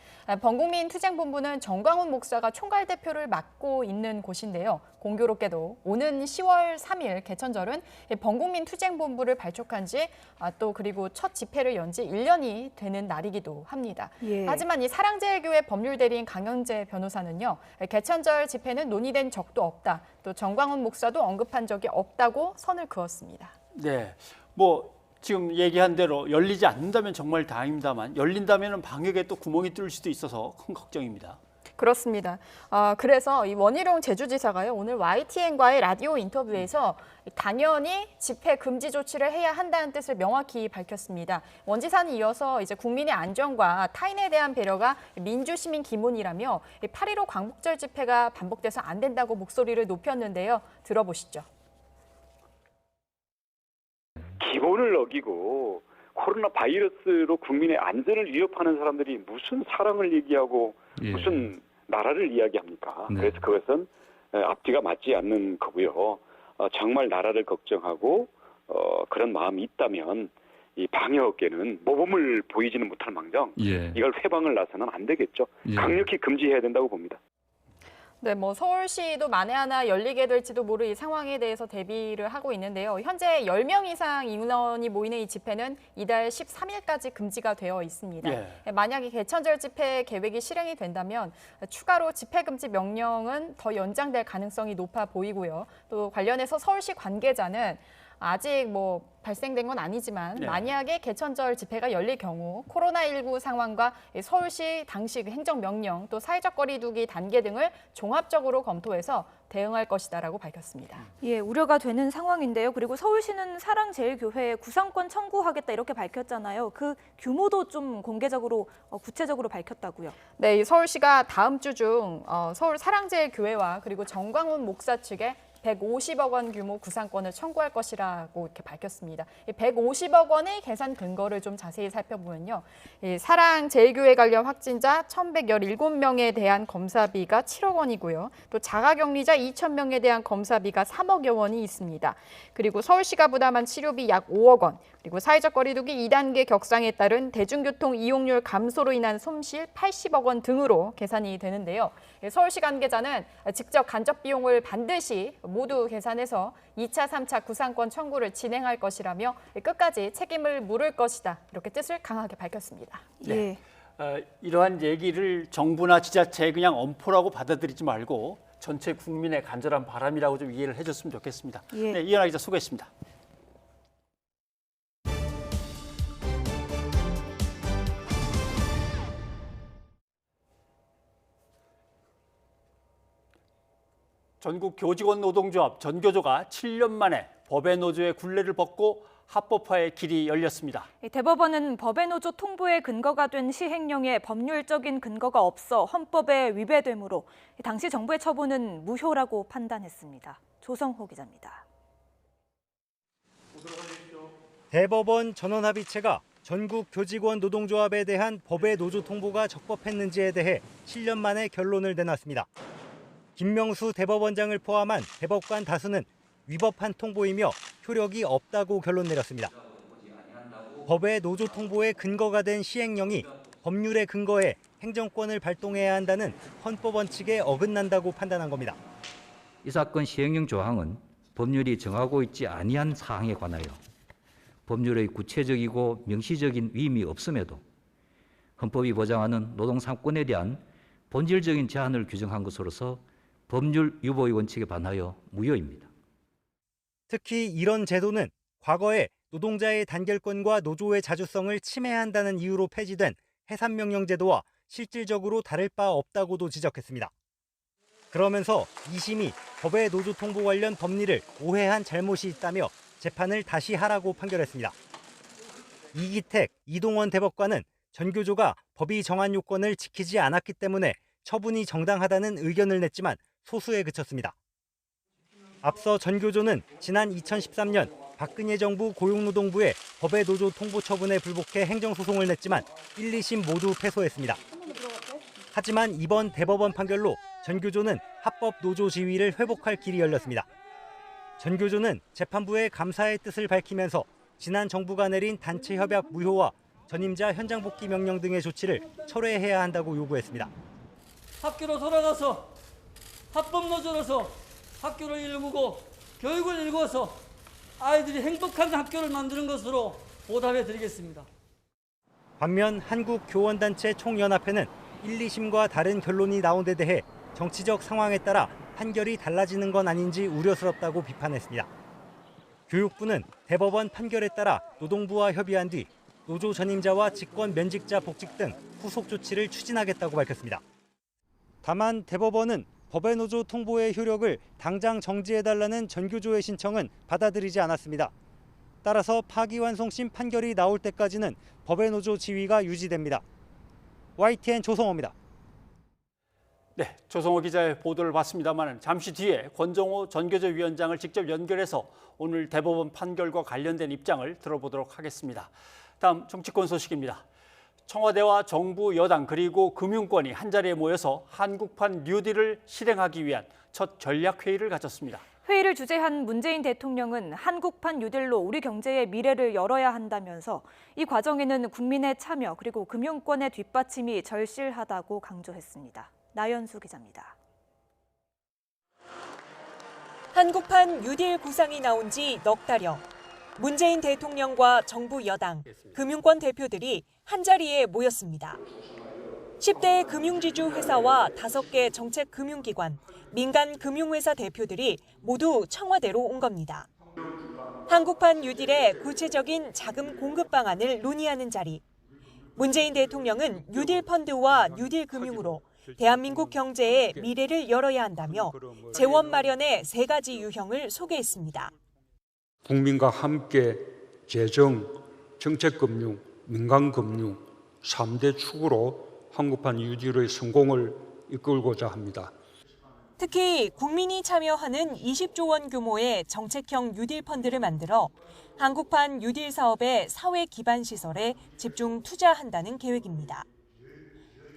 Speaker 8: 범국민투쟁본부는 정광훈 목사가 총괄 대표를 맡고 있는 곳인데요. 공교롭게도 오는 10월 3일 개천절은 범국민투쟁본부를 발족한 지 또 그리고 첫 집회를 연 지 1년이 되는 날이기도 합니다.
Speaker 2: 예.
Speaker 8: 하지만 이 사랑제일교회 법률대리인 강영재 변호사는요. 개천절 집회는 논의된 적도 없다. 또 정광훈 목사도 언급한 적이 없다고 선을 그었습니다.
Speaker 1: 네, 지금 얘기한 대로 열리지 않는다면 정말 다행입니다만 열린다면 방역에 또 구멍이 뚫릴 수도 있어서 큰 걱정입니다.
Speaker 8: 그렇습니다. 그래서 이 원희룡 제주지사가요 오늘 YTN과의 라디오 인터뷰에서 당연히 집회 금지 조치를 해야 한다는 뜻을 명확히 밝혔습니다. 원 지사는 이어서 이제 국민의 안전과 타인에 대한 배려가 민주시민 기본이라며 8.15 광복절 집회가 반복돼서 안 된다고 목소리를 높였는데요. 들어보시죠.
Speaker 10: 기본을 어기고 코로나 바이러스로 국민의 안전을 위협하는 사람들이 무슨 사랑을 얘기하고 무슨 나라를 이야기합니까?
Speaker 25: 네.
Speaker 10: 그래서 그것은 앞뒤가 맞지 않는 거고요. 정말 나라를 걱정하고 그런 마음이 있다면 이 방역에는 모범을 보이지는 못할 망정 이걸 회방을 나서는 안 되겠죠. 강력히 금지해야 된다고 봅니다.
Speaker 8: 네, 서울시도 만에 하나 열리게 될지도 모를 이 상황에 대해서 대비를 하고 있는데요. 현재 10명 이상 인원이 모이는 이 집회는 이달 13일까지 금지가 되어 있습니다. 만약에 개천절 집회 계획이 실행이 된다면 추가로 집회 금지 명령은 더 연장될 가능성이 높아 보이고요. 또 관련해서 서울시 관계자는 아직 발생된 건 아니지만 만약에 개천절 집회가 열릴 경우 코로나19 상황과 서울시 당시 행정명령 또 사회적 거리 두기 단계 등을 종합적으로 검토해서 대응할 것이다라고 밝혔습니다.
Speaker 2: 예, 우려가 되는 상황인데요. 그리고 서울시는 사랑제일교회에 구상권 청구하겠다 이렇게 밝혔잖아요. 그 규모도 좀 공개적으로 구체적으로 밝혔다고요.
Speaker 8: 네, 서울시가 다음 주 중 서울 사랑제일교회와 그리고 정광훈 목사 측에 150억 원 규모 구상권을 청구할 것이라고 이렇게 밝혔습니다. 150억 원의 계산 근거를 좀 자세히 살펴보면요. 사랑제일교회 관련 확진자 1,117명에 대한 검사비가 7억 원이고요. 또 자가격리자 2,000명에 대한 검사비가 3억여 원이 있습니다. 그리고 서울시가 부담한 치료비 약 5억 원, 그리고 사회적 거리두기 2단계 격상에 따른 대중교통 이용률 감소로 인한 손실 80억 원 등으로 계산이 되는데요. 서울시 관계자는 직접 간접 비용을 반드시 모두 계산해서 2차, 3차 구상권 청구를 진행할 것이라며 끝까지 책임을 물을 것이다. 이렇게 뜻을 강하게 밝혔습니다.
Speaker 1: 네. 이러한 얘기를 정부나 지자체에 그냥 엄포라고 받아들이지 말고 전체 국민의 간절한 바람이라고 좀 이해를 해줬으면 좋겠습니다.
Speaker 8: 예.
Speaker 1: 네, 이현아 기자 수고했습니다. 전국 교직원 노동조합 전교조가 7년 만에 법의 노조의 굴레를 벗고 합법화의 길이 열렸습니다.
Speaker 2: 대법원은 법의 노조 통보의 근거가 된 시행령에 법률적인 근거가 없어 헌법에 위배되므로 당시 정부의 처분은 무효라고 판단했습니다. 조성호 기자입니다.
Speaker 9: 대법원 전원합의체가 전국 교직원 노동조합에 대한 법의 노조 통보가 적법했는지에 대해 7년 만에 결론을 내놨습니다. 김명수 대법원장을 포함한 대법관 다수는 위법한 통보이며 효력이 없다고 결론 내렸습니다. 법의 노조 통보의 근거가 된 시행령이 법률의 근거에 행정권을 발동해야 한다는 헌법 원칙에 어긋난다고 판단한 겁니다.
Speaker 11: 이 사건 시행령 조항은 법률이 정하고 있지 아니한 사항에 관하여 법률의 구체적이고 명시적인 위임이 없음에도 헌법이 보장하는 노동 3권에 대한 본질적인 제한을 규정한 것으로서 법률 유보의 원칙에 반하여 무효입니다.
Speaker 9: 특히 이런 제도는 과거에 노동자의 단결권과 노조의 자주성을 침해한다는 이유로 폐지된 해산명령 제도와 실질적으로 다를 바 없다고도 지적했습니다. 그러면서 2심이 법의 노조 통보 관련 법리를 오해한 잘못이 있다며 재판을 다시 하라고 판결했습니다. 이기택, 이동원 대법관은 전교조가 법이 정한 요건을 지키지 않았기 때문에 처분이 정당하다는 의견을 냈지만 소수에 그쳤습니다. 앞서 전교조는 지난 2013년 박근혜 정부 고용노동부의 법의 노조 통보 처분에 불복해 행정소송을 냈지만 1, 2심 모두 패소했습니다. 하지만 이번 대법원 판결로 전교조는 합법 노조 지위를 회복할 길이 열렸습니다. 전교조는 재판부에 감사의 뜻을 밝히면서 지난 정부가 내린 단체 협약 무효와 전임자 현장 복귀 명령 등의 조치를 철회해야 한다고 요구했습니다.
Speaker 13: 학교로 돌아가서 합법 노조로서 학교를 일구고 교육을 일구어서 아이들이 행복한 학교를 만드는 것으로 보답해 드리겠습니다.
Speaker 9: 반면 한국교원단체 총연합회는 1, 2심과 다른 결론이 나온 데 대해 정치적 상황에 따라 판결이 달라지는 건 아닌지 우려스럽다고 비판했습니다. 교육부는 대법원 판결에 따라 노동부와 협의한 뒤 노조 전임자와 직권 면직자 복직 등 후속 조치를 추진하겠다고 밝혔습니다. 다만 대법원은 법의 노조 통보의 효력을 당장 정지해달라는 전교조의 신청은 받아들이지 않았습니다. 따라서 파기환송심 판결이 나올 때까지는 법의 노조 지위가 유지됩니다. YTN 조성호입니다.
Speaker 1: 네, 조성호 기자의 보도를 봤습니다만 잠시 뒤에 권정호 전교조 위원장을 직접 연결해서 오늘 대법원 판결과 관련된 입장을 들어보도록 하겠습니다. 다음 정치권 소식입니다. 청와대와 정부, 여당 그리고 금융권이 한자리에 모여서 한국판 뉴딜을 실행하기 위한 첫 전략회의를 가졌습니다.
Speaker 2: 회의를 주재한 문재인 대통령은 한국판 뉴딜로 우리 경제의 미래를 열어야 한다면서 이 과정에는 국민의 참여 그리고 금융권의 뒷받침이 절실하다고 강조했습니다. 나연수 기자입니다.
Speaker 14: 한국판 뉴딜 구상이 나온 지 넉 달여. 문재인 대통령과 정부 여당, 금융권 대표들이 한자리에 모였습니다. 10대 금융지주 회사와 5개 정책 금융기관, 민간 금융회사 대표들이 모두 청와대로 온 겁니다. 한국판 뉴딜의 구체적인 자금 공급 방안을 논의하는 자리. 문재인 대통령은 뉴딜 펀드와 뉴딜 금융으로 대한민국 경제의 미래를 열어야 한다며 재원 마련의 3가지 유형을 소개했습니다.
Speaker 25: 국민과 함께 재정, 정책금융, 민간금융 3대 축으로 한국판 뉴딜의 성공을 이끌고자 합니다.
Speaker 14: 특히 국민이 참여하는 20조 원 규모의 정책형 뉴딜 펀드를 만들어 한국판 뉴딜 사업의 사회 기반 시설에 집중 투자한다는 계획입니다.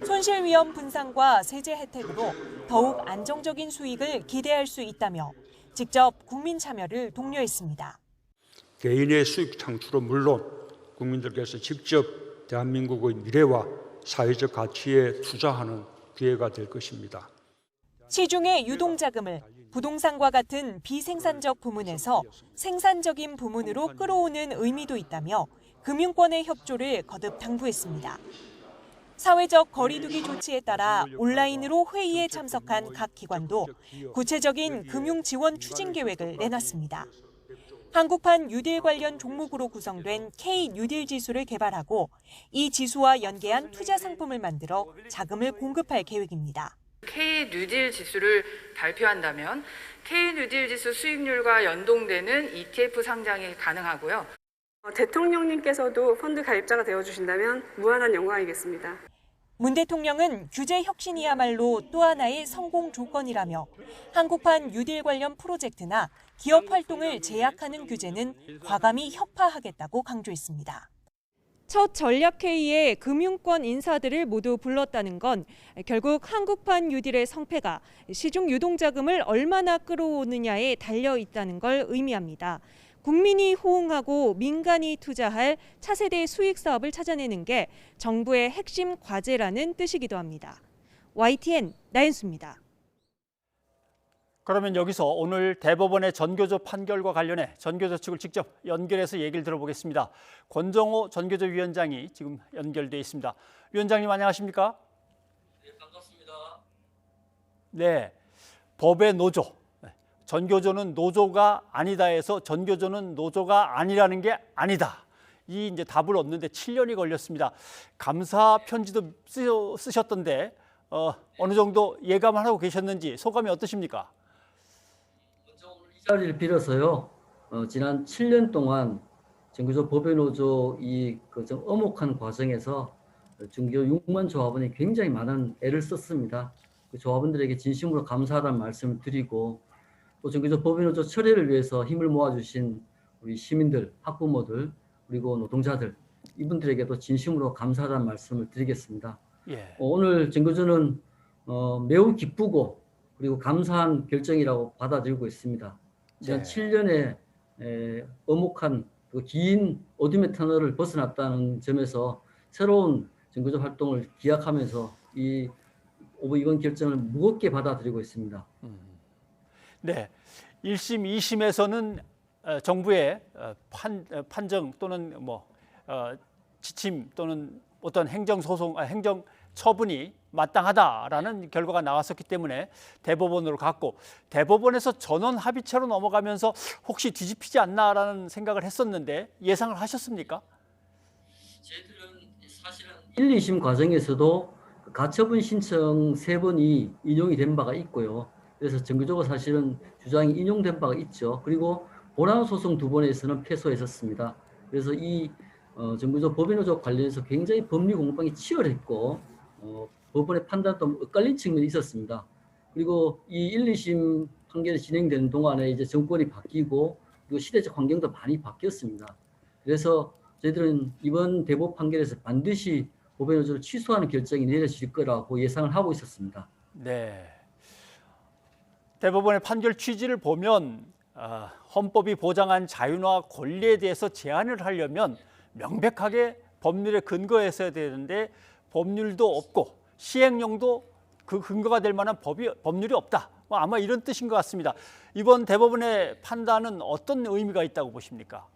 Speaker 14: 손실 위험 분산과 세제 혜택으로 더욱 안정적인 수익을 기대할 수 있다며 직접 국민 참여를 독려했습니다.
Speaker 25: 개인의 수익 창출은 물론 국민들께서 직접 대한민국의 미래와 사회적 가치에 투자하는 기회가 될 것입니다.
Speaker 14: 시중의 유동자금을 부동산과 같은 비생산적 부문에서 생산적인 부문으로 끌어오는 의미도 있다며 금융권의 협조를 거듭 당부했습니다. 사회적 거리두기 조치에 따라 온라인으로 회의에 참석한 각 기관도 구체적인 금융 지원 추진 계획을 내놨습니다. 한국판 뉴딜 관련 종목으로 구성된 K-뉴딜 지수를 개발하고 이 지수와 연계한 투자 상품을 만들어 자금을 공급할 계획입니다.
Speaker 12: K-뉴딜 지수를 발표한다면 K-뉴딜 지수 수익률과 연동되는 ETF 상장이 가능하고요.
Speaker 15: 대통령님께서도 펀드 가입자가 되어주신다면 무한한 영광이겠습니다.
Speaker 14: 문 대통령은 규제 혁신이야말로 또 하나의 성공 조건이라며 한국판 뉴딜 관련 프로젝트나 기업 활동을 제약하는 규제는 과감히 혁파하겠다고 강조했습니다. 첫 전략회의에 금융권 인사들을 모두 불렀다는 건 결국 한국판 뉴딜의 성패가 시중 유동자금을 얼마나 끌어오느냐에 달려 있다는 걸 의미합니다. 국민이 호응하고 민간이 투자할 차세대 수익 사업을 찾아내는 게 정부의 핵심 과제라는 뜻이기도 합니다. YTN 나연수입니다.
Speaker 1: 그러면 여기서 오늘 대법원의 전교조 판결과 관련해 전교조 측을 직접 연결해서 얘기를 들어보겠습니다. 권정호 전교조 위원장이 지금 연결돼 있습니다. 위원장님 안녕하십니까?
Speaker 16: 네, 반갑습니다.
Speaker 1: 네, 법의 노조. 전교조는 노조가 아니다 해서 전교조는 노조가 아니라는 게 아니다. 이 이제 답을 얻는데 7년이 걸렸습니다. 감사 편지도 쓰셨던데 어느 정도 예감을 하고 계셨는지 소감이 어떠십니까?
Speaker 16: 이 자리를 빌어서요. 지난 7년 동안 전교조 법외노조 좀 엄혹한 과정에서 전교조 6만 조합원이 굉장히 많은 애를 썼습니다. 그 조합원들에게 진심으로 감사하다는 말씀을 드리고 또 전교조 법외노조 철회를 위해서 힘을 모아주신 우리 시민들, 학부모들, 그리고 노동자들 이분들에게도 진심으로 감사하다는 말씀을 드리겠습니다.
Speaker 1: 예.
Speaker 16: 오늘 전교조는 매우 기쁘고 그리고 감사한 결정이라고 받아들이고 있습니다. 지난 7년의 엄혹한 긴 어둠의 터널을 벗어났다는 점에서 새로운 전교조 활동을 기약하면서 이번 결정을 무겁게 받아들이고 있습니다.
Speaker 1: 네, 1심, 2심에서는 정부의 판정 또는 지침 또는 어떤 행정 처분이 마땅하다라는 결과가 나왔었기 때문에 대법원으로 갔고 대법원에서 전원 합의체로 넘어가면서 혹시 뒤집히지 않나라는 생각을 했었는데 예상을 하셨습니까?
Speaker 16: 저희들은 사실은 1, 2심 과정에서도 가처분 신청 3번이 인용이 된 바가 있고요. 그래서 전교조가 사실은 주장이 인용된 바가 있죠. 그리고 본안 소송 2번에서는 패소했었습니다. 그래서 이 전교조 법외노조 관련해서 굉장히 법리 공방이 치열했고 법원의 판단도 엇갈린 측면이 있었습니다. 그리고 이 1, 2심 판결이 진행되는 동안에 이제 정권이 바뀌고 그리고 시대적 환경도 많이 바뀌었습니다. 그래서 저희들은 이번 대법 판결에서 반드시 법외노조를 취소하는 결정이 내려질 거라고 예상을 하고 있었습니다.
Speaker 1: 네. 대법원의 판결 취지를 보면 헌법이 보장한 자유나 권리에 대해서 제한을 하려면 명백하게 법률에 근거했어야 되는데 법률도 없고 시행령도 그 근거가 될 만한 법률이 없다. 아마 이런 뜻인 것 같습니다. 이번 대법원의 판단은 어떤 의미가 있다고 보십니까?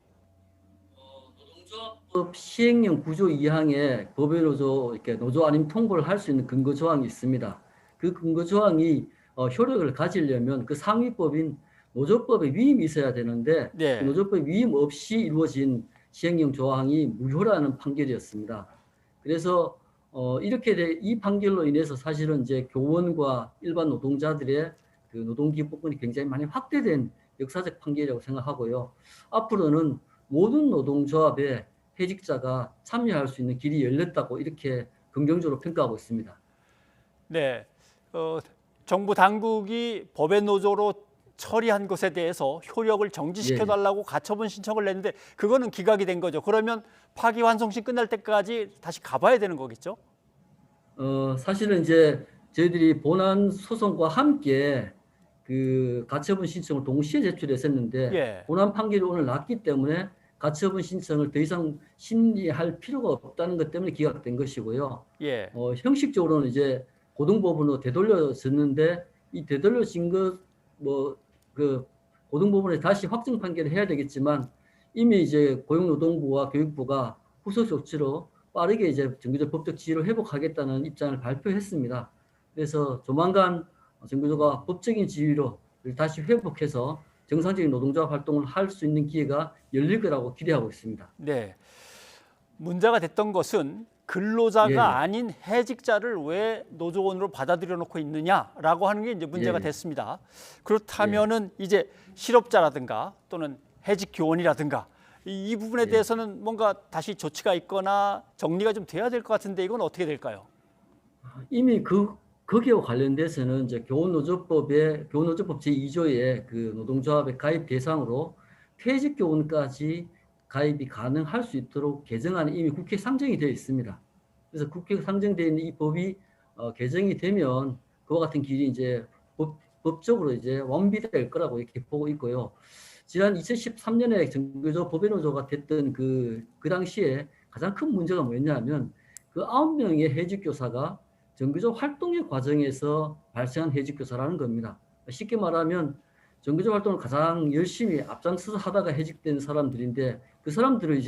Speaker 16: 노동조합법 시행령 9조 2항에 법외노조 이렇게 노조 아님 통보를 할 수 있는 근거 조항이 있습니다. 그 근거 조항이 효력을 가지려면 그 상위법인 노조법의 위임이 있어야 되는데
Speaker 1: 네.
Speaker 16: 노조법 위임 없이 이루어진 시행령 조항이 무효라는 판결이었습니다. 그래서 이렇게 이 판결로 인해서 사실은 이제 교원과 일반 노동자들의 그 노동기본권이 굉장히 많이 확대된 역사적 판결이라고 생각하고요. 앞으로는 모든 노동조합에 해직자가 참여할 수 있는 길이 열렸다고 이렇게 긍정적으로 평가하고 있습니다.
Speaker 1: 네, 정부 당국이 법의 노조로 처리한 것에 대해서 효력을 정지시켜달라고 가처분 신청을 냈는데 그거는 기각이 된 거죠. 그러면 파기환송심 끝날 때까지 다시 가봐야 되는 거겠죠?
Speaker 16: 사실은 이제 저희들이 본안 소송과 함께 그 가처분 신청을 동시에 제출했었는데
Speaker 1: 예.
Speaker 16: 본안 판결이 오늘 났기 때문에 가처분 신청을 더 이상 심리할 필요가 없다는 것 때문에 기각된 것이고요.
Speaker 1: 예.
Speaker 16: 형식적으로는 이제 고등법원으로 되돌려졌는데 이 되돌려진 것 그 고등법원에 다시 확정 판결을 해야 되겠지만 이미 이제 고용노동부와 교육부가 후속 조치로 빠르게 이제 정규조 법적 지위를 회복하겠다는 입장을 발표했습니다. 그래서 조만간 정규조가 법적인 지위로 다시 회복해서 정상적인 노동조합 활동을 할 수 있는 기회가 열릴 거라고 기대하고 있습니다.
Speaker 1: 네. 문제가 됐던 것은 근로자가
Speaker 16: 예.
Speaker 1: 아닌 해직자를 왜 노조원으로 받아들여 놓고 있느냐라고 하는 게 이제 문제가
Speaker 16: 예.
Speaker 1: 됐습니다. 그렇다면은 이제 실업자라든가 또는 해직 교원이라든가 이 부분에 대해서는 뭔가 다시 조치가 있거나 정리가 좀 돼야 될 것 같은데 이건 어떻게 될까요?
Speaker 16: 이미 거기와 관련돼서는 이제 교원노조법 제2조의 그 노동조합의 가입 대상으로 퇴직 교원까지 가입이 가능할 수 있도록 개정안이 이미 국회에 상정이 되어 있습니다. 그래서 국회에 상정되어 있는 이 법이 개정이 되면 그와 같은 길이 이제 법적으로 이제 완비될 거라고 이렇게 보고 있고요. 지난 2013년에 정규조 법외노조가 됐던 그 당시에 가장 큰 문제가 뭐였냐면 그 9명의 해직교사가 정규조 활동의 과정에서 발생한 해직교사라는 겁니다. 쉽게 말하면 정규조 활동을 가장 열심히 앞장서서 하다가 해직된 사람들인데 그 사람들을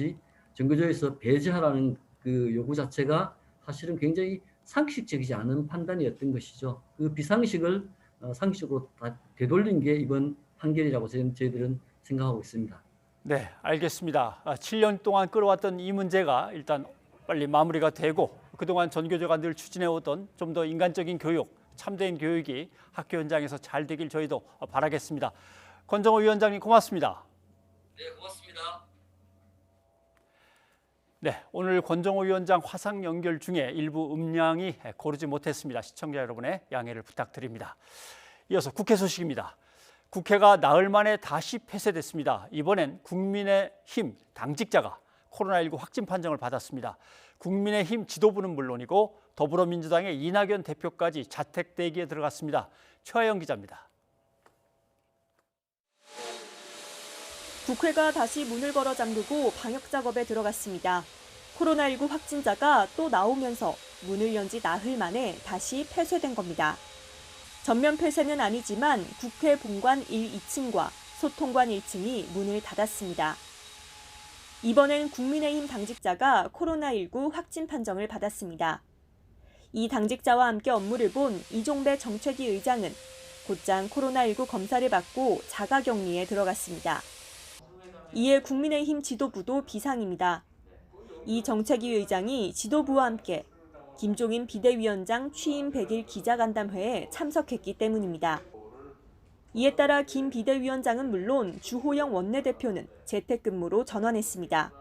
Speaker 16: 정규조에서 배제하라는 그 요구 자체가 사실은 굉장히 상식적이지 않은 판단이었던 것이죠. 그 비상식을 상식적으로 다 되돌린 게 이번 판결이라고 저희들은 생각하고 있습니다.
Speaker 1: 네, 알겠습니다. 7년 동안 끌어왔던 이 문제가 일단 빨리 마무리가 되고 그동안 전교조가 늘 추진해오던 좀 더 인간적인 교육, 참된 교육이 학교 현장에서 잘 되길 저희도 바라겠습니다. 권정호 위원장님 고맙습니다.
Speaker 16: 네, 고맙습니다.
Speaker 1: 네, 오늘 권정호 위원장 화상 연결 중에 일부 음량이 고르지 못했습니다. 시청자 여러분의 양해를 부탁드립니다. 이어서 국회 소식입니다. 국회가 나흘 만에 다시 폐쇄됐습니다. 이번엔 국민의힘 당직자가 코로나19 확진 판정을 받았습니다. 국민의힘 지도부는 물론이고 더불어민주당의 이낙연 대표까지 자택 대기에 들어갔습니다. 최하영 기자입니다.
Speaker 14: 국회가 다시 문을 걸어 잠그고 방역 작업에 들어갔습니다. 코로나19 확진자가 또 나오면서 문을 연 지 나흘 만에 다시 폐쇄된 겁니다. 전면 폐쇄는 아니지만 국회 본관 1, 2층과 소통관 1층이 문을 닫았습니다. 이번엔 국민의힘 당직자가 코로나19 확진 판정을 받았습니다. 이 당직자와 함께 업무를 본 이종배 정책위 의장은 곧장 코로나19 검사를 받고 자가격리에 들어갔습니다. 이에 국민의힘 지도부도 비상입니다. 이 정책위 의장이 지도부와 함께 김종인 비대위원장 취임 100일 기자간담회에 참석했기 때문입니다. 이에 따라 김 비대위원장은 물론 주호영 원내대표는 재택근무로 전환했습니다.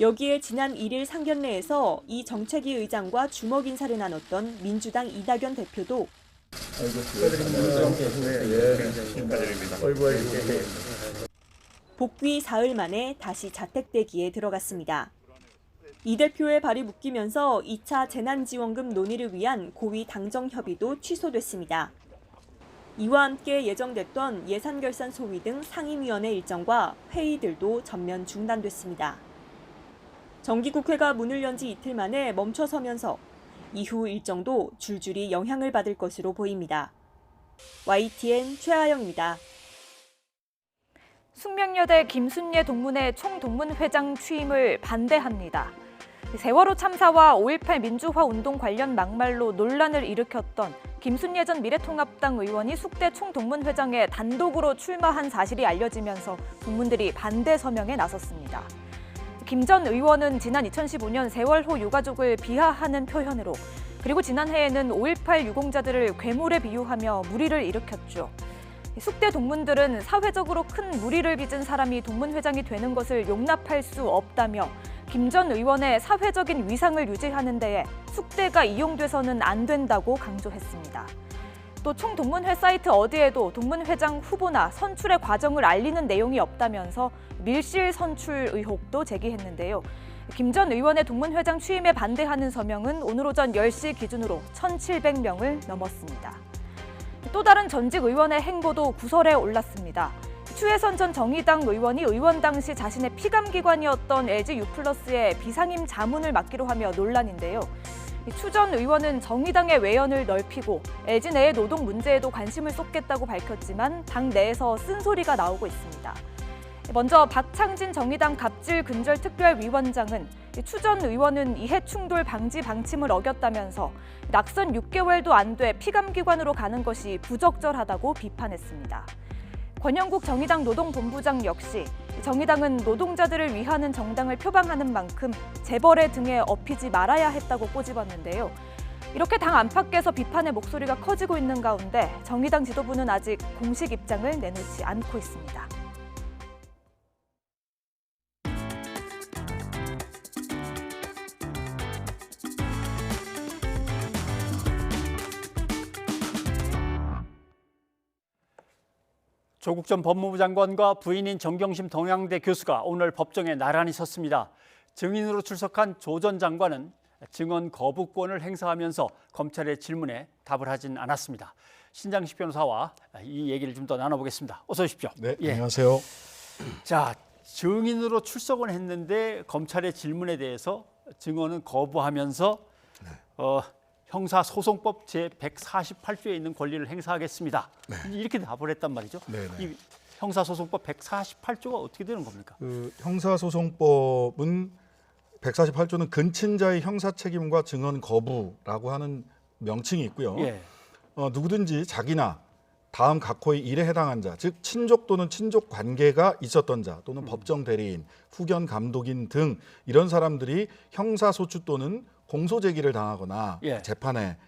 Speaker 14: 여기에 지난 1일 상견례에서 이 정책위 의장과 주먹 인사를 나눴던 민주당 이낙연 대표도 복귀 사흘 만에 다시 자택 대기에 들어갔습니다. 이 대표의 발이 묶이면서 2차 재난지원금 논의를 위한 고위 당정협의도 취소됐습니다. 이와 함께 예정됐던 예산결산 소위 등 상임위원회 일정과 회의들도 전면 중단됐습니다. 정기국회가 문을 연 지 이틀 만에 멈춰서면서 이후 일정도 줄줄이 영향을 받을 것으로 보입니다. YTN 최하영입니다.
Speaker 2: 숙명여대 김순례 동문회 총동문회장 취임을 반대합니다. 세월호 참사와 5.18 민주화 운동 관련 막말로 논란을 일으켰던 김순례 전 미래통합당 의원이 숙대 총동문회장에 단독으로 출마한 사실이 알려지면서 동문들이 반대 서명에 나섰습니다. 김 전 의원은 지난 2015년 세월호 유가족을 비하하는 표현으로 그리고 지난해에는 5.18 유공자들을 괴물에 비유하며 물의를 일으켰죠. 숙대 동문들은 사회적으로 큰 물의를 빚은 사람이 동문회장이 되는 것을 용납할 수 없다며 김 전 의원의 사회적인 위상을 유지하는 데에 숙대가 이용돼서는 안 된다고 강조했습니다. 또 총동문회 사이트 어디에도 동문회장 후보나 선출의 과정을 알리는 내용이 없다면서 밀실 선출 의혹도 제기했는데요. 김 전 의원의 동문회장 취임에 반대하는 서명은 오늘 오전 10시 기준으로 1,700명을 넘었습니다. 또 다른 전직 의원의 행보도 구설에 올랐습니다. 추혜선 전 정의당 의원이 의원 당시 자신의 피감기관이었던 LG U+의 비상임 자문을 맡기로 하며 논란인데요. 추 전 의원은 정의당의 외연을 넓히고 LG 내의 노동 문제에도 관심을 쏟겠다고 밝혔지만 당 내에서 쓴소리가 나오고 있습니다. 먼저 박창진 정의당 갑질근절특별위원장은 추 전 의원은 이해충돌 방지 방침을 어겼다면서 낙선 6개월도 안 돼 피감기관으로 가는 것이 부적절하다고 비판했습니다. 권영국 정의당 노동본부장 역시 정의당은 노동자들을 위하는 정당을 표방하는 만큼 재벌의 등에 업히지 말아야 했다고 꼬집었는데요. 이렇게 당 안팎에서 비판의 목소리가 커지고 있는 가운데 정의당 지도부는 아직 공식 입장을 내놓지 않고 있습니다.
Speaker 1: 조국 전 법무부 장관과 부인인 정경심 동양대 교수가 오늘 법정에 나란히 섰습니다. 증인으로 출석한 조 전 장관은 증언 거부권을 행사하면서 검찰의 질문에 답을 하진 않았습니다. 신장식 변호사와 이 얘기를 좀 더 나눠보겠습니다. 어서 오십시오.
Speaker 17: 네, 안녕하세요.
Speaker 1: 자, 증인으로 출석은 했는데 검찰의 질문에 대해서 증언은 거부하면서 형사소송법 제148조에 있는 권리를 행사하겠습니다. 이렇게 답을 했단 말이죠. 이 형사소송법 148조가 어떻게 되는 겁니까?
Speaker 17: 형사소송법은 148조는 근친자의 형사책임과 증언 거부라고 하는 명칭이 있고요. 누구든지 자기나 다음 각호의 일에 해당한 자, 즉 친족 또는 친족 관계가 있었던 자 또는 법정 대리인, 후견 감독인 등 이런 사람들이 형사소추 또는 공소 제기를 당하거나 재판에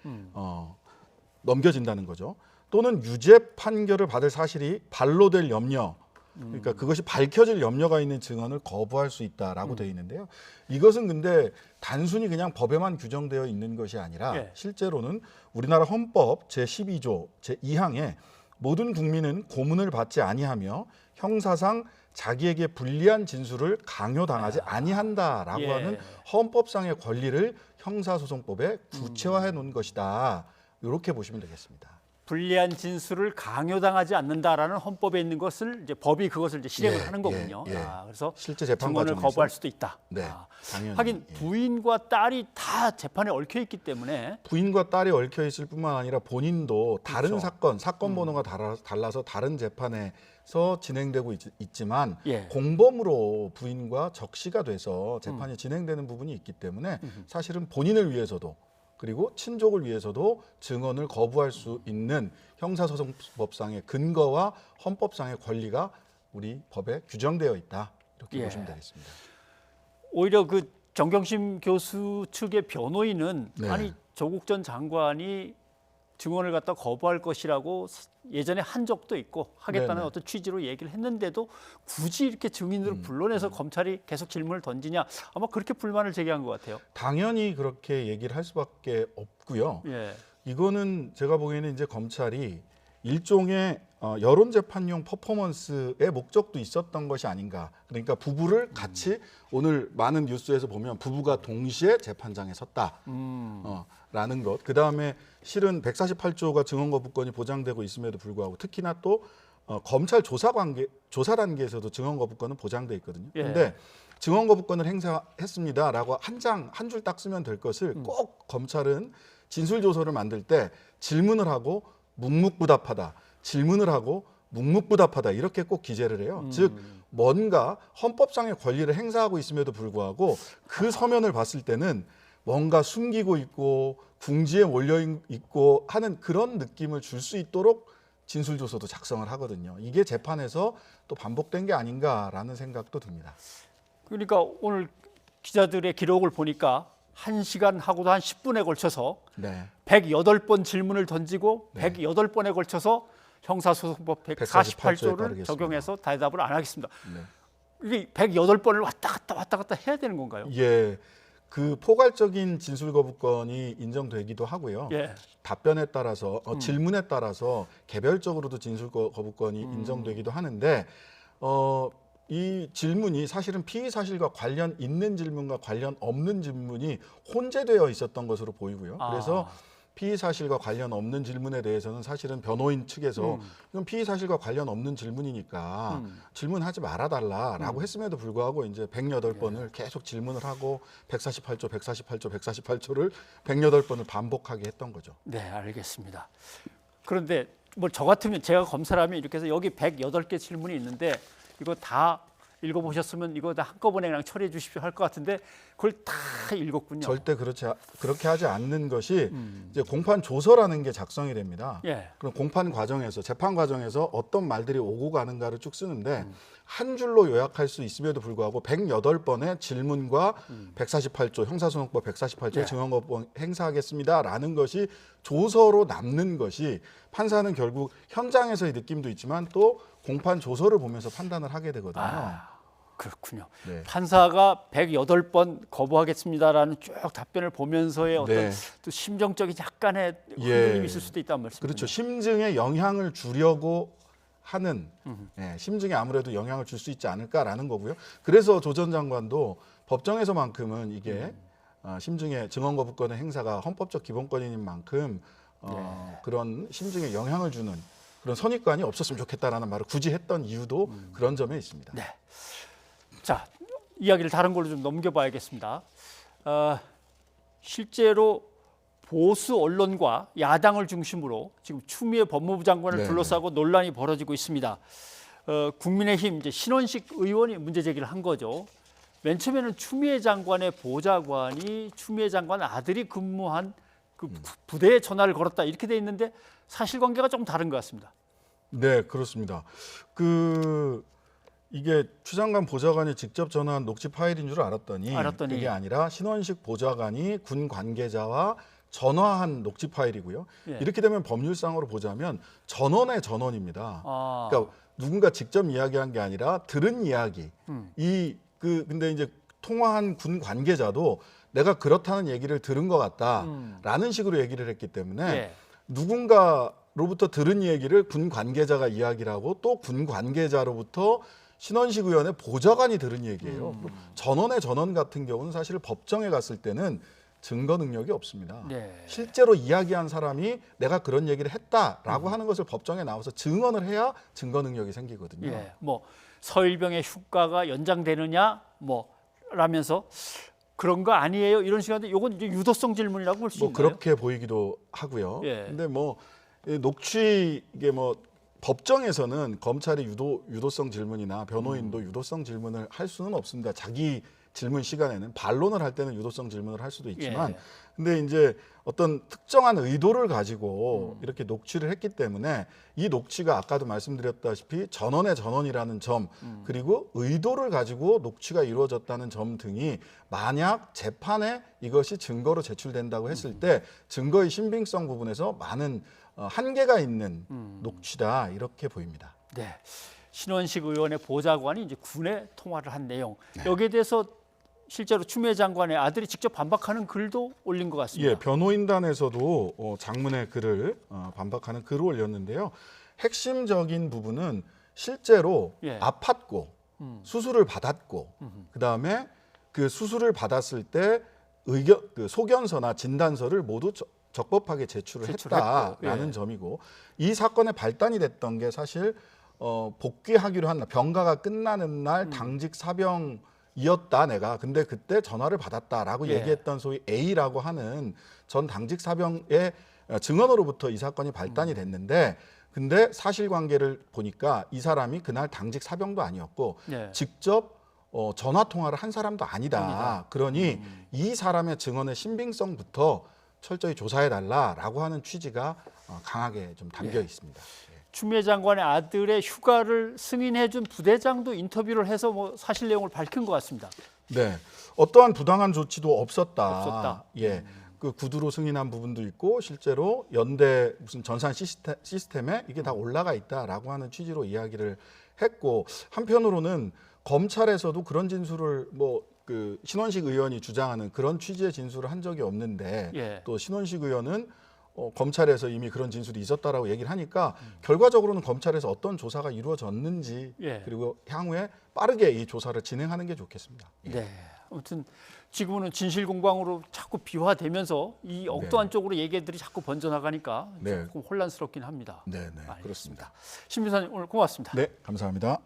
Speaker 17: 넘겨진다는 거죠. 또는 유죄 판결을 받을 사실이 반로될 염려, 그러니까 그것이 밝혀질 염려가 있는 증언을 거부할 수 있다라고 되어 있는데요. 이것은 근데 단순히 그냥 법에만 규정되어 있는 것이 아니라 실제로는 우리나라 헌법 제12조 제2항에 모든 국민은 고문을 받지 아니하며 형사상 자기에게 불리한 진술을 강요당하지 아니한다라고 하는 헌법상의 권리를 형사소송법에 구체화해 놓은 것이다. 이렇게 보시면 되겠습니다.
Speaker 1: 불리한 진술을 강요당하지 않는다라는 헌법에 있는 것을 이제 법이 그것을 이제 실행을 하는 거군요. 그래서
Speaker 17: 실제 재판
Speaker 1: 증언을
Speaker 17: 과정에서
Speaker 1: 거부할 수도 있다.
Speaker 17: 당연히.
Speaker 1: 하긴 부인과 딸이 다 재판에 얽혀 있기 때문에
Speaker 17: 부인과 딸이 얽혀 있을 뿐만 아니라 본인도 다른 사건 번호가 달라서 다른 재판에서 진행되고 있지만 공범으로 부인과 적시가 돼서 재판이 진행되는 부분이 있기 때문에 사실은 본인을 위해서도 그리고 친족을 위해서도 증언을 거부할 수 있는 형사소송법상의 근거와 헌법상의 권리가 우리 법에 규정되어 있다. 이렇게 보시면 되겠습니다.
Speaker 1: 오히려 그 정경심 교수 측의 변호인은 아니 조국 전 장관이 증언을 갖다 거부할 것이라고 예전에 한 적도 있고 하겠다는 어떤 취지로 얘기를 했는데도 굳이 이렇게 증인으로 불러내서 검찰이 계속 질문을 던지냐, 아마 그렇게 불만을 제기한 것 같아요.
Speaker 17: 당연히 그렇게 얘기를 할 수밖에 없고요. 이거는 제가 보기에는 이제 검찰이 일종의 여론재판용 퍼포먼스의 목적도 있었던 것이 아닌가. 그러니까 부부를 같이 오늘 많은 뉴스에서 보면 부부가 동시에 재판장에 섰다. 라는 것. 그다음에 실은 148조가 증언 거부권이 보장되고 있음에도 불구하고 특히나 또 검찰 조사 단계에서도 증언 거부권은 보장돼 있거든요. 그런데 증언 거부권을 행사했습니다라고 한 줄 딱 쓰면 될 것을 꼭 검찰은 진술 조서를 만들 때 질문을 하고 묵묵부답하다, 질문을 하고 묵묵부답하다 이렇게 꼭 기재를 해요. 즉 뭔가 헌법상의 권리를 행사하고 있음에도 불구하고 그 서면을 봤을 때는 뭔가 숨기고 있고 궁지에 몰려 있고 하는 그런 느낌을 줄 수 있도록 진술조서도 작성을 하거든요. 이게 재판에서 또 반복된 게 아닌가라는 생각도 듭니다.
Speaker 1: 그러니까 오늘 기자들의 기록을 보니까 1시간 하고도 한 10분에 걸쳐서 108번 질문을 던지고 108번에 걸쳐서 형사소송법 148조를 적용해서 대답을 안 하겠습니다. 이게 108번을 왔다 갔다 해야 되는 건가요?
Speaker 17: 예. 그 포괄적인 진술 거부권이 인정되기도 하고요.
Speaker 1: 예.
Speaker 17: 답변에 따라서 질문에 따라서 개별적으로도 진술 거부권이 인정되기도 하는데 이 질문이 사실은 피의 사실과 관련 있는 질문과 관련 없는 질문이 혼재되어 있었던 것으로 보이고요. 그래서 피의 사실과 관련 없는 질문에 대해서는 사실은 변호인 측에서 이건 피의 사실과 관련 없는 질문이니까 질문하지 말아달라라고 했음에도 불구하고 이제 108번을 계속 질문을 하고 148조, 148조, 148조를 108번을 반복하게 했던 거죠.
Speaker 1: 네, 알겠습니다. 그런데 뭐 저 같으면 제가 검사라면 이렇게 해서 여기 108개 질문이 있는데 이거 다 읽어보셨으면 이거 다 한꺼번에 그냥 처리해 주십시오 할 것 같은데 그걸 다 읽었군요.
Speaker 17: 절대 그렇게 하지 않는 것이 이제 공판 조서라는 게 작성이 됩니다.
Speaker 1: 예.
Speaker 17: 그럼 공판 과정에서 재판 과정에서 어떤 말들이 오고 가는가를 쭉 쓰는데 한 줄로 요약할 수 있음에도 불구하고 108번의 질문과 148조 형사소송법 148조의
Speaker 1: 예.
Speaker 17: 증언거부권 행사하겠습니다라는 것이 조서로 남는 것이 판사는 결국 현장에서의 느낌도 있지만 또 공판 조서를 보면서 판단을 하게 되거든요.
Speaker 1: 그렇군요.
Speaker 17: 네.
Speaker 1: 판사가 108번 거부하겠습니다라는 쭉 답변을 보면서의 어떤
Speaker 17: 네.
Speaker 1: 또 심정적인 약간의 흔들림이 있을 수도 있다는 말씀이죠.
Speaker 17: 그렇죠. 심증에 영향을 주려고 하는 심증에 아무래도 영향을 줄 수 있지 않을까라는 거고요. 그래서 조 전 장관도 법정에서만큼은 이게 심증의 증언 거부권의 행사가 헌법적 기본권인 만큼 그런 심증에 영향을 주는 그런 선입관이 없었으면 좋겠다라는 말을 굳이 했던 이유도 그런 점에 있습니다.
Speaker 1: 네. 자, 이야기를 다른 걸로 좀 넘겨봐야겠습니다. 실제로 보수 언론과 야당을 중심으로 지금 추미애 법무부 장관을 둘러싸고 논란이 벌어지고 있습니다. 국민의힘 이제 신원식 의원이 문제 제기를 한 거죠. 맨 처음에는 추미애 장관의 보좌관이 추미애 장관 아들이 근무한 그 부대에 전화를 걸었다 이렇게 돼 있는데 사실관계가 조금 다른 것 같습니다.
Speaker 17: 네, 그렇습니다. 이게 추 장관 보좌관이 직접 전화한 녹취 파일인 줄 알았더니 그게 아니라 신원식 보좌관이 군 관계자와 전화한 녹취 파일이고요.
Speaker 1: 예.
Speaker 17: 이렇게 되면 법률상으로 보자면 전원의 전원입니다. 그러니까 누군가 직접 이야기한 게 아니라 들은 이야기. 근데 이제 통화한 군 관계자도 내가 그렇다는 얘기를 들은 것 같다라는 식으로 얘기를 했기 때문에 누군가로부터 들은 얘기를 군 관계자가 이야기를 하고 또 군 관계자로부터 신원식 의원의 보좌관이 들은 얘기예요. 전원의 전원 같은 경우는 사실 법정에 갔을 때는 증거 능력이 없습니다. 실제로 이야기한 사람이 내가 그런 얘기를 했다라고 하는 것을 법정에 나와서 증언을 해야 증거 능력이 생기거든요.
Speaker 1: 예, 뭐 서일병의 휴가가 연장되느냐 뭐 라면서 그런 거 아니에요 이런 식인데 이건 이제 유도성 질문이라고 볼 수 있나요?
Speaker 17: 그렇게 보이기도 하고요. 근데 녹취 이게 법정에서는 검찰이 유도성 질문이나 변호인도 유도성 질문을 할 수는 없습니다. 자기 질문 시간에는 반론을 할 때는 유도성 질문을 할 수도 있지만 근데 이제 어떤 특정한 의도를 가지고 이렇게 녹취를 했기 때문에 이 녹취가 아까도 말씀드렸다시피 전원의 전원이라는 점 그리고 의도를 가지고 녹취가 이루어졌다는 점 등이 만약 재판에 이것이 증거로 제출된다고 했을 때 증거의 신빙성 부분에서 많은 한계가 있는 녹취다 이렇게 보입니다.
Speaker 1: 네, 신원식 의원의 보좌관이 이제 군에 통화를 한 내용 여기에 대해서 실제로 추미애 장관의 아들이 직접 반박하는 글도 올린 것 같습니다.
Speaker 17: 예, 변호인단에서도 장문의 글을 반박하는 글을 올렸는데요. 핵심적인 부분은 실제로 아팠고 수술을 받았고 그다음에 그 수술을 받았을 때 소견서나 진단서를 모두 적법하게 제출을 했다라는 점이고 이 사건의 발단이 됐던 게 사실 복귀하기로 한 날, 병가가 끝나는 날 당직 사병이었다 내가. 근데 그때 전화를 받았다라고 얘기했던 소위 A라고 하는 전 당직 사병의 증언으로부터 이 사건이 발단이 됐는데 근데 사실관계를 보니까 이 사람이 그날 당직 사병도 아니었고 직접 전화 통화를 한 사람도 아니다. 그러니 이 사람의 증언의 신빙성부터 철저히 조사해달라라고 하는 취지가 강하게 좀 담겨 있습니다.
Speaker 1: 추미애 장관의 아들의 휴가를 승인해준 부대장도 인터뷰를 해서 사실 내용을 밝힌 것 같습니다.
Speaker 17: 네, 어떠한 부당한 조치도 없었다. 예, 그 구두로 승인한 부분도 있고 실제로 연대 무슨 전산 시스템에 이게 다 올라가 있다라고 하는 취지로 이야기를 했고 한편으로는 검찰에서도 그런 진술을 그 신원식 의원이 주장하는 그런 취지의 진술을 한 적이 없는데
Speaker 1: 예.
Speaker 17: 또 신원식 의원은 검찰에서 이미 그런 진술이 있었다라고 얘기를 하니까 결과적으로는 검찰에서 어떤 조사가 이루어졌는지
Speaker 1: 예.
Speaker 17: 그리고 향후에 빠르게 이 조사를 진행하는 게 좋겠습니다.
Speaker 1: 네. 아무튼 지금은 진실공방으로 자꾸 비화되면서 이 엉뚱한 쪽으로 얘기들이 자꾸 번져나가니까 조금 혼란스럽긴 합니다.
Speaker 17: 네, 그렇습니다.
Speaker 1: 신 변호사님 오늘 고맙습니다.
Speaker 17: 네, 감사합니다.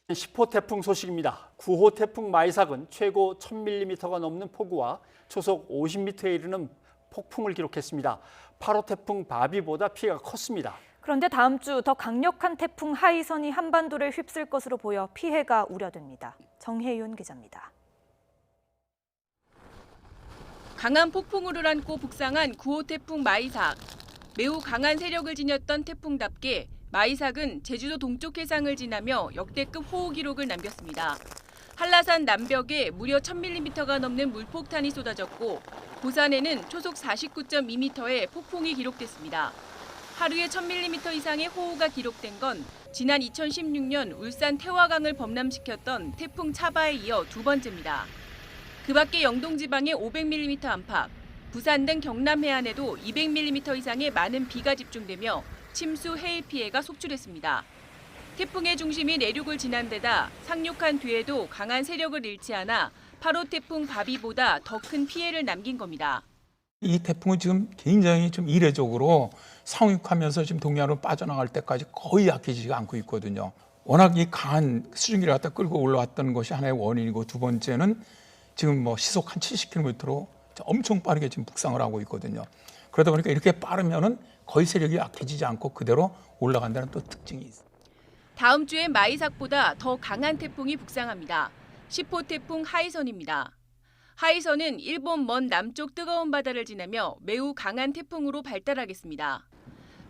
Speaker 1: 10호 태풍 소식입니다. 9호 태풍 마이삭은 최고 1000mm가 넘는 폭우와 초속 50m에 이르는 폭풍을 기록했습니다. 8호 태풍 바비보다 피해가 컸습니다.
Speaker 2: 그런데 다음 주 더 강력한 태풍 하이선이 한반도를 휩쓸 것으로 보여 피해가 우려됩니다. 정혜윤 기자입니다.
Speaker 18: 강한 폭풍우를 안고 북상한 9호 태풍 마이삭. 매우 강한 세력을 지녔던 태풍답게 마이삭은 제주도 동쪽 해상을 지나며 역대급 호우 기록을 남겼습니다. 한라산 남벽에 무려 1000mm가 넘는 물폭탄이 쏟아졌고 고산에는 초속 49.2m의 폭풍이 기록됐습니다. 하루에 1000mm 이상의 호우가 기록된 건 지난 2016년 울산 태화강을 범람시켰던 태풍 차바에 이어 두 번째입니다. 그 밖에 영동 지방에 500mm 안팎, 부산 등 경남 해안에도 200mm 이상의 많은 비가 집중되며 침수, 해일 피해가 속출했습니다. 태풍의 중심이 내륙을 지난 데다 상륙한 뒤에도 강한 세력을 잃지 않아 8호 태풍 바비보다 더 큰 피해를 남긴 겁니다.
Speaker 19: 이 태풍은 지금 굉장히 좀 이례적으로 상륙하면서 지금 동해안으로 빠져나갈 때까지 거의 약해지지 않고 있거든요. 워낙 이 강한 수증기를 갖다 끌고 올라왔던 것이 하나의 원인이고 두 번째는 지금 뭐 시속 한 70km로 엄청 빠르게 지금 북상을 하고 있거든요. 그러다 보니까 이렇게 빠르면은 거의 세력이 약해지지 않고 그대로 올라간다는 또 특징이 있습니다.
Speaker 18: 다음 주엔 마이삭보다 더 강한 태풍이 북상합니다. 10호 태풍 하이선입니다. 하이선은 일본 먼 남쪽 뜨거운 바다를 지나며 매우 강한 태풍으로 발달하겠습니다.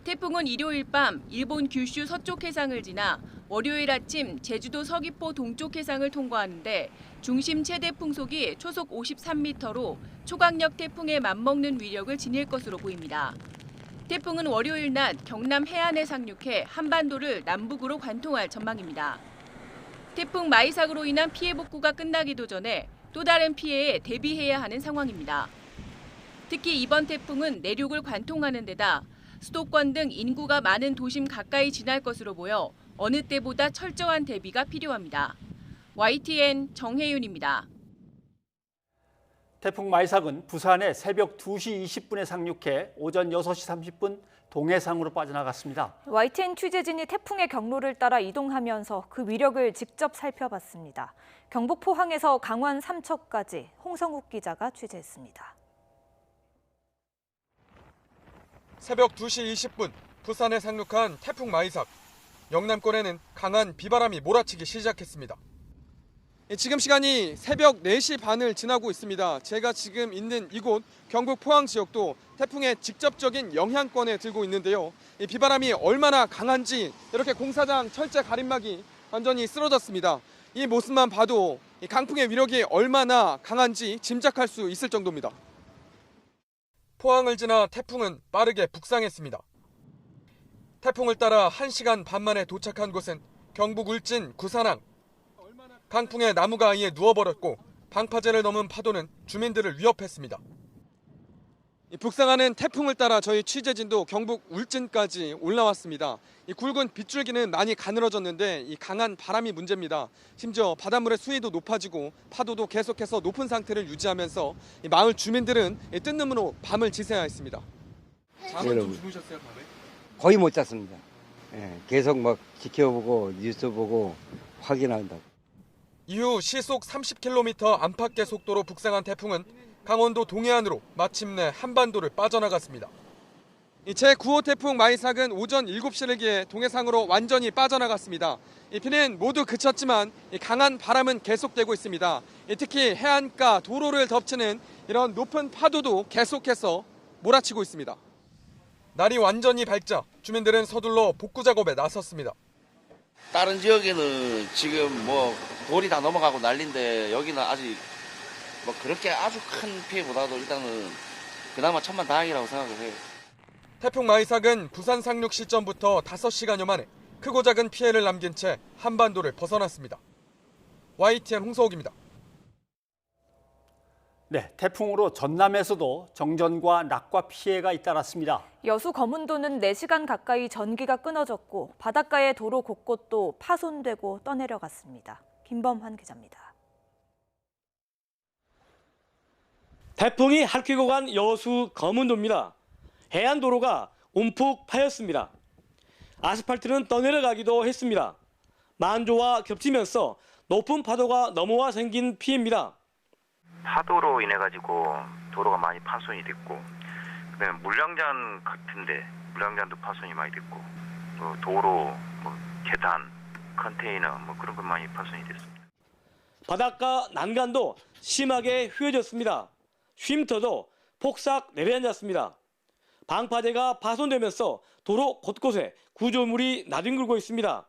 Speaker 18: 태풍은 일요일 밤 일본 규슈 서쪽 해상을 지나 월요일 아침 제주도 서귀포 동쪽 해상을 통과하는데 중심 최대 풍속이 초속 53m로 초강력 태풍에 맞먹는 위력을 지닐 것으로 보입니다. 태풍은 월요일 낮 경남 해안에 상륙해 한반도를 남북으로 관통할 전망입니다. 태풍 마이삭으로 인한 피해 복구가 끝나기도 전에 또 다른 피해에 대비해야 하는 상황입니다. 특히 이번 태풍은 내륙을 관통하는 데다 수도권 등 인구가 많은 도심 가까이 지날 것으로 보여 어느 때보다 철저한 대비가 필요합니다. YTN 정혜윤입니다.
Speaker 1: 태풍 마이삭은 부산에 새벽 2시 20분에 상륙해 오전 6시 30분 동해상으로 빠져나갔습니다.
Speaker 2: YTN 취재진이 태풍의 경로를 따라 이동하면서 그 위력을 직접 살펴봤습니다. 경북 포항에서 강원 삼척까지 홍성욱 기자가 취재했습니다.
Speaker 20: 새벽 2시 20분 부산에 상륙한 태풍 마이삭. 영남권에는 강한 비바람이 몰아치기 시작했습니다. 지금 시간이 새벽 4시 반을 지나고 있습니다. 제가 지금 있는 이곳 경북 포항 지역도 태풍의 직접적인 영향권에 들고 있는데요. 이 비바람이 얼마나 강한지 이렇게 공사장 철제 가림막이 완전히 쓰러졌습니다. 이 모습만 봐도 이 강풍의 위력이 얼마나 강한지 짐작할 수 있을 정도입니다. 포항을 지나 태풍은 빠르게 북상했습니다. 태풍을 따라 1시간 반 만에 도착한 곳은 경북 울진 구산항. 강풍에 나무가 아예 누워버렸고 방파제를 넘은 파도는 주민들을 위협했습니다. 북상하는 태풍을 따라 저희 취재진도 경북 울진까지 올라왔습니다. 이 굵은 빗줄기는 많이 가늘어졌는데 이 강한 바람이 문제입니다. 심지어 바닷물의 수위도 높아지고 파도도 계속해서 높은 상태를 유지하면서 이 마을 주민들은 뜬 눈으로 밤을 지새야 했습니다. 잠은 좀 주무셨어요, 밤에?
Speaker 21: 거의 못 잤습니다. 계속 막 지켜보고 뉴스 보고 확인한다고.
Speaker 20: 이후 시속 30km 안팎의 속도로 북상한 태풍은 강원도 동해안으로 마침내 한반도를 빠져나갔습니다. 제9호 태풍 마이삭은 오전 7시를 기해 동해상으로 완전히 빠져나갔습니다. 이 비는 모두 그쳤지만 강한 바람은 계속되고 있습니다. 특히 해안가 도로를 덮치는 이런 높은 파도도 계속해서 몰아치고 있습니다. 날이 완전히 밝자 주민들은 서둘러 복구 작업에 나섰습니다.
Speaker 22: 다른 지역에는 지금 뭐 돌이 다 넘어가고 난리인데 여기는 아직 뭐 그렇게 아주 큰 피해보다도 일단은 그나마 천만다행이라고 생각을 해요.
Speaker 20: 태풍 마이삭은 부산 상륙 시점부터 5시간여 만에 크고 작은 피해를 남긴 채 한반도를 벗어났습니다. YTN 홍서욱입니다.
Speaker 1: 네, 태풍으로 전남에서도 정전과 낙과 피해가 잇따랐습니다.
Speaker 2: 여수 거문도는 4시간 가까이 전기가 끊어졌고 바닷가의 도로 곳곳도 파손되고 떠내려갔습니다. 김범환 기자입니다.
Speaker 3: 태풍이 핥히고 간 여수 거문도입니다. 해안도로가 움푹 파였습니다. 아스팔트는 떠내려가기도 했습니다. 만조와 겹치면서 높은 파도가 넘어와 생긴 피해입니다.
Speaker 4: 파도로 인해 가지고 도로가 많이 파손이 됐고, 그다음에 물량장 같은데 물량장도 파손이 많이 됐고, 또 도로, 계단, 컨테이너 그런 것 많이 파손이 됐습니다.
Speaker 3: 바닷가 난간도 심하게 휘어졌습니다. 쉼터도 폭삭 내려앉았습니다. 방파제가 파손되면서 도로 곳곳에 구조물이 나뒹굴고 있습니다.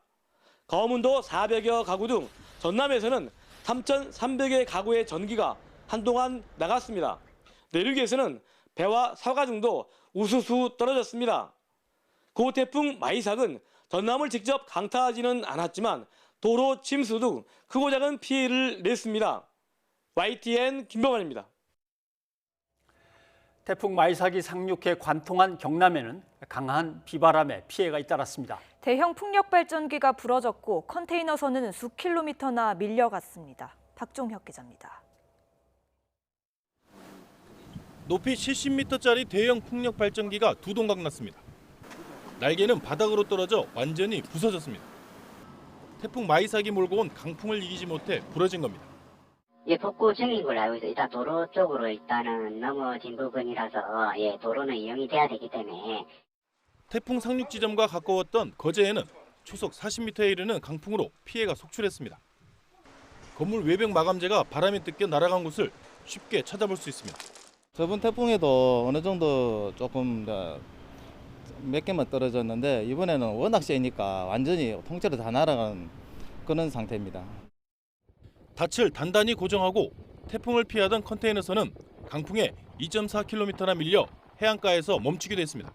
Speaker 3: 거문도 400여 가구 등 전남에서는 3,300여 가구의 전기가 한동안 나갔습니다. 내륙에서는 배와 사과 등도 우수수 떨어졌습니다. 고태풍 마이삭은 전남을 직접 강타하지는 않았지만 도로 침수 등 크고 작은 피해를 냈습니다. YTN 김범환입니다.
Speaker 1: 태풍 마이삭이 상륙해 관통한 경남에는 강한 비바람에 피해가 잇따랐습니다.
Speaker 2: 대형 풍력 발전기가 부러졌고 컨테이너선은 수 킬로미터나 밀려갔습니다. 박종혁 기자입니다.
Speaker 5: 높이 70m짜리 대형 풍력 발전기가 두 동강 났습니다. 날개는 바닥으로 떨어져 완전히 부서졌습니다. 태풍 마이삭이 몰고 온 강풍을 이기지 못해 부러진 겁니다.
Speaker 6: 복구 중인 걸로 알고 있어요. 일단 도로 쪽으로 일단은 넘어진 부분이라서 도로는 이용이 돼야 되기 때문에.
Speaker 5: 태풍 상륙 지점과 가까웠던 거제에는 초속 40m에 이르는 강풍으로 피해가 속출했습니다. 건물 외벽 마감재가 바람에 뜯겨 날아간 곳을 쉽게 찾아볼 수 있습니다.
Speaker 23: 저번 태풍에도 어느 정도 조금 몇 개만 떨어졌는데 이번에는 워낙 세니까 완전히 통째로 다 날아간 그런 상태입니다.
Speaker 5: 닻을 단단히 고정하고 태풍을 피하던 컨테이너선은 강풍에 2.4km나 밀려 해안가에서 멈추게 됐습니다.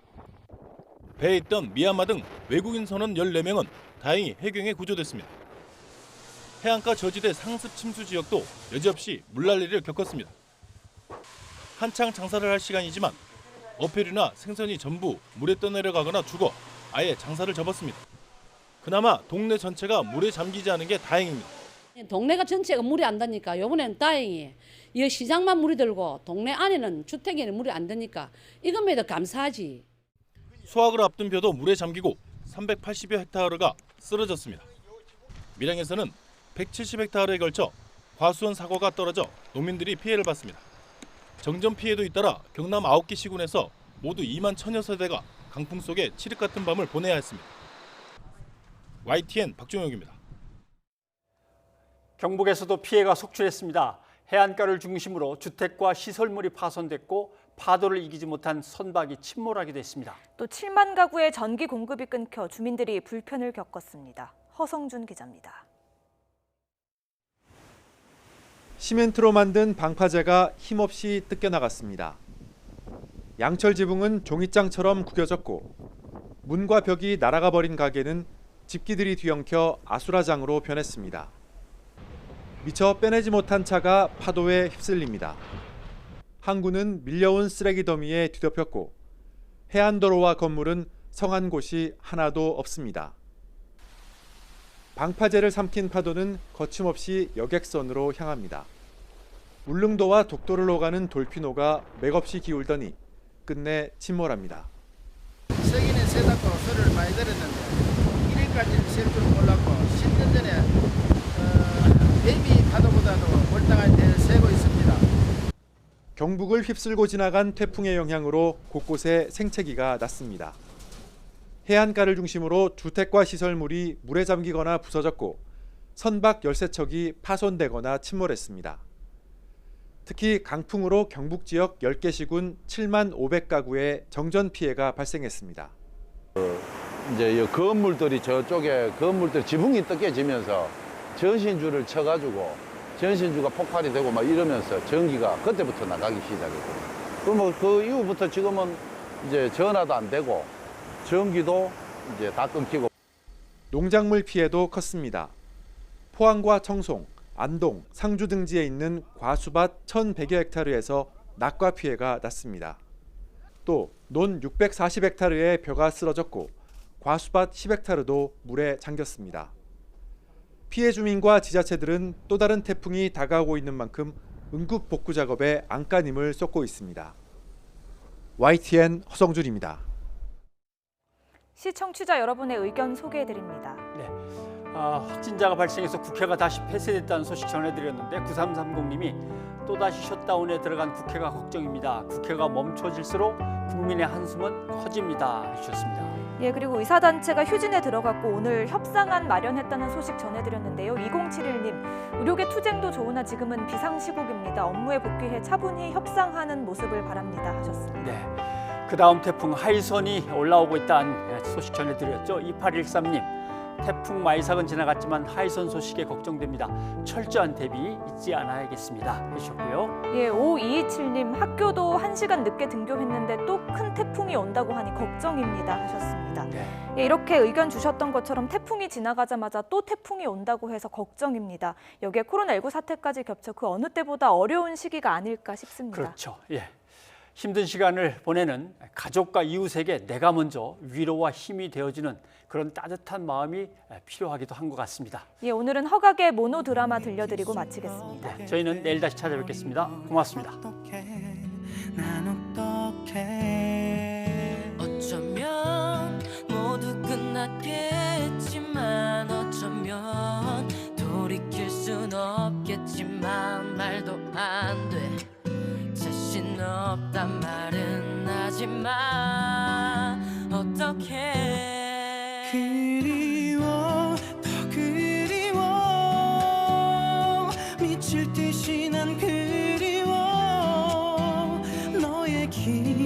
Speaker 5: 배에 있던 미얀마 등 외국인 선원 14명은 다행히 해경에 구조됐습니다. 해안가 저지대 상습 침수 지역도 여지없이 물난리를 겪었습니다. 한창 장사를 할 시간이지만 어패류나 생선이 전부 물에 떠내려가거나 죽어 아예 장사를 접었습니다. 그나마 동네 전체가 물에 잠기지 않은 게 다행입니다.
Speaker 26: 동네가 전체가 물이 안 다니까 이번에는 다행히 이 시장만 물이 들고 동네 안에는 주택에는 물이 안 드니까 이것만 해도 감사하지.
Speaker 5: 수확을 앞둔 벼도 물에 잠기고 380여 헥타르가 쓰러졌습니다. 밀양에서는 170헥타르에 걸쳐 과수원 사과가 떨어져 농민들이 피해를 봤습니다. 정전 피해도 잇따라 경남 9개 시군에서 모두 2만 1,000여 세대가 강풍 속에 칠흑 같은 밤을 보내야 했습니다. YTN 박종혁입니다.
Speaker 1: 경북에서도 피해가 속출했습니다. 해안가를 중심으로 주택과 시설물이 파손됐고 파도를 이기지 못한 선박이 침몰하기도 했습니다.
Speaker 2: 또 7만 가구의 전기 공급이 끊겨 주민들이 불편을 겪었습니다. 허성준 기자입니다.
Speaker 27: 시멘트로 만든 방파제가 힘없이 뜯겨나갔습니다. 양철 지붕은 종잇장처럼 구겨졌고 문과 벽이 날아가 버린 가게는 집기들이 뒤엉켜 아수라장으로 변했습니다. 미처 빼내지 못한 차가 파도에 휩쓸립니다. 항구는 밀려온 쓰레기 더미에 뒤덮였고 해안도로와 건물은 성한 곳이 하나도 없습니다. 방파제를 삼킨 파도는 거침없이 여객선으로 향합니다. 울릉도와 독도를 오가는 돌피노가 맥없이 기울더니 끝내 침몰합니다.
Speaker 28: 세기는 세다고 소리를 많이 들었는데 1일까지는 셀 줄 몰랐고 10년 전에 베이비 파도보다도 몰당할 때 새고 있습니다.
Speaker 27: 경북을 휩쓸고 지나간 태풍의 영향으로 곳곳에 생채기가 났습니다. 해안가를 중심으로 주택과 시설물이 물에 잠기거나 부서졌고 선박 13척이 파손되거나 침몰했습니다. 특히 강풍으로 경북 지역 10개 시군 7만 500가구에 정전 피해가 발생했습니다.
Speaker 29: 이제 이 건물들이 저쪽에 건물들 지붕이 뜯겨지면서 전신줄을 쳐가지고 전신주가 폭발이 되고 막 이러면서 전기가 그때부터 나가기 시작했거든요. 그럼 그 이후부터 지금은 이제 전화도 안 되고 전기도 이제 다 끊기고.
Speaker 27: 농작물 피해도 컸습니다. 포항과 청송, 안동, 상주 등지에 있는 과수밭 1,100여 헥타르에서 낙과 피해가 났습니다. 또 논 640헥타르의 벼가 쓰러졌고 과수밭 10헥타르도 물에 잠겼습니다. 피해 주민과 지자체들은 또 다른 태풍이 다가오고 있는 만큼 응급 복구 작업에 안간힘을 쏟고 있습니다. YTN 허성준입니다.
Speaker 2: 시청취자 여러분의 의견 소개해드립니다.
Speaker 1: 네. 확진자가 발생해서 국회가 다시 폐쇄됐다는 소식 전해드렸는데 9330님이 또다시 셧다운에 들어간 국회가 걱정입니다. 국회가 멈춰질수록 국민의 한숨은 커집니다. 해주셨습니다.
Speaker 2: 예, 그리고 의사단체가 휴진에 들어갔고 오늘 협상안 마련했다는 소식 전해드렸는데요. 2071님, 의료계 투쟁도 좋으나 지금은 비상시국입니다. 업무에 복귀해 차분히 협상하는 모습을 바랍니다. 하셨습니다.
Speaker 1: 네. 그 다음 태풍 하이선이 올라오고 있다는 소식 전해드렸죠. 2813님. 태풍 마이삭은 지나갔지만 하이선 소식에 걱정됩니다. 철저한 대비 잊지 않아야겠습니다. 해주셨고요.
Speaker 2: 예, 5227님, 학교도 1시간 늦게 등교했는데 또 큰 태풍이 온다고 하니 걱정입니다. 하셨습니다.
Speaker 1: 네.
Speaker 2: 예, 이렇게 의견 주셨던 것처럼 태풍이 지나가자마자 또 태풍이 온다고 해서 걱정입니다. 여기에 코로나19 사태까지 겹쳐 그 어느 때보다 어려운 시기가 아닐까 싶습니다.
Speaker 1: 그렇죠. 예. 힘든 시간을 보내는 가족과 이웃에게 내가 먼저 위로와 힘이 되어주는 그런 따뜻한 마음이 필요하기도 한 것 같습니다.
Speaker 2: 예, 오늘은 허각의 모노드라마 들려드리고 마치겠습니다.
Speaker 1: 네, 저희는 내일 다시 찾아뵙겠습니다. 고맙습니다.
Speaker 7: 어쩌면 모두 끝났겠지만 어쩌면 돌이킬 순 없겠지만 말도 안 돼. 자신 없단 말은 하지만 어떡해. 그리워 더 그리워 미칠 듯이 난 그리워 너의 길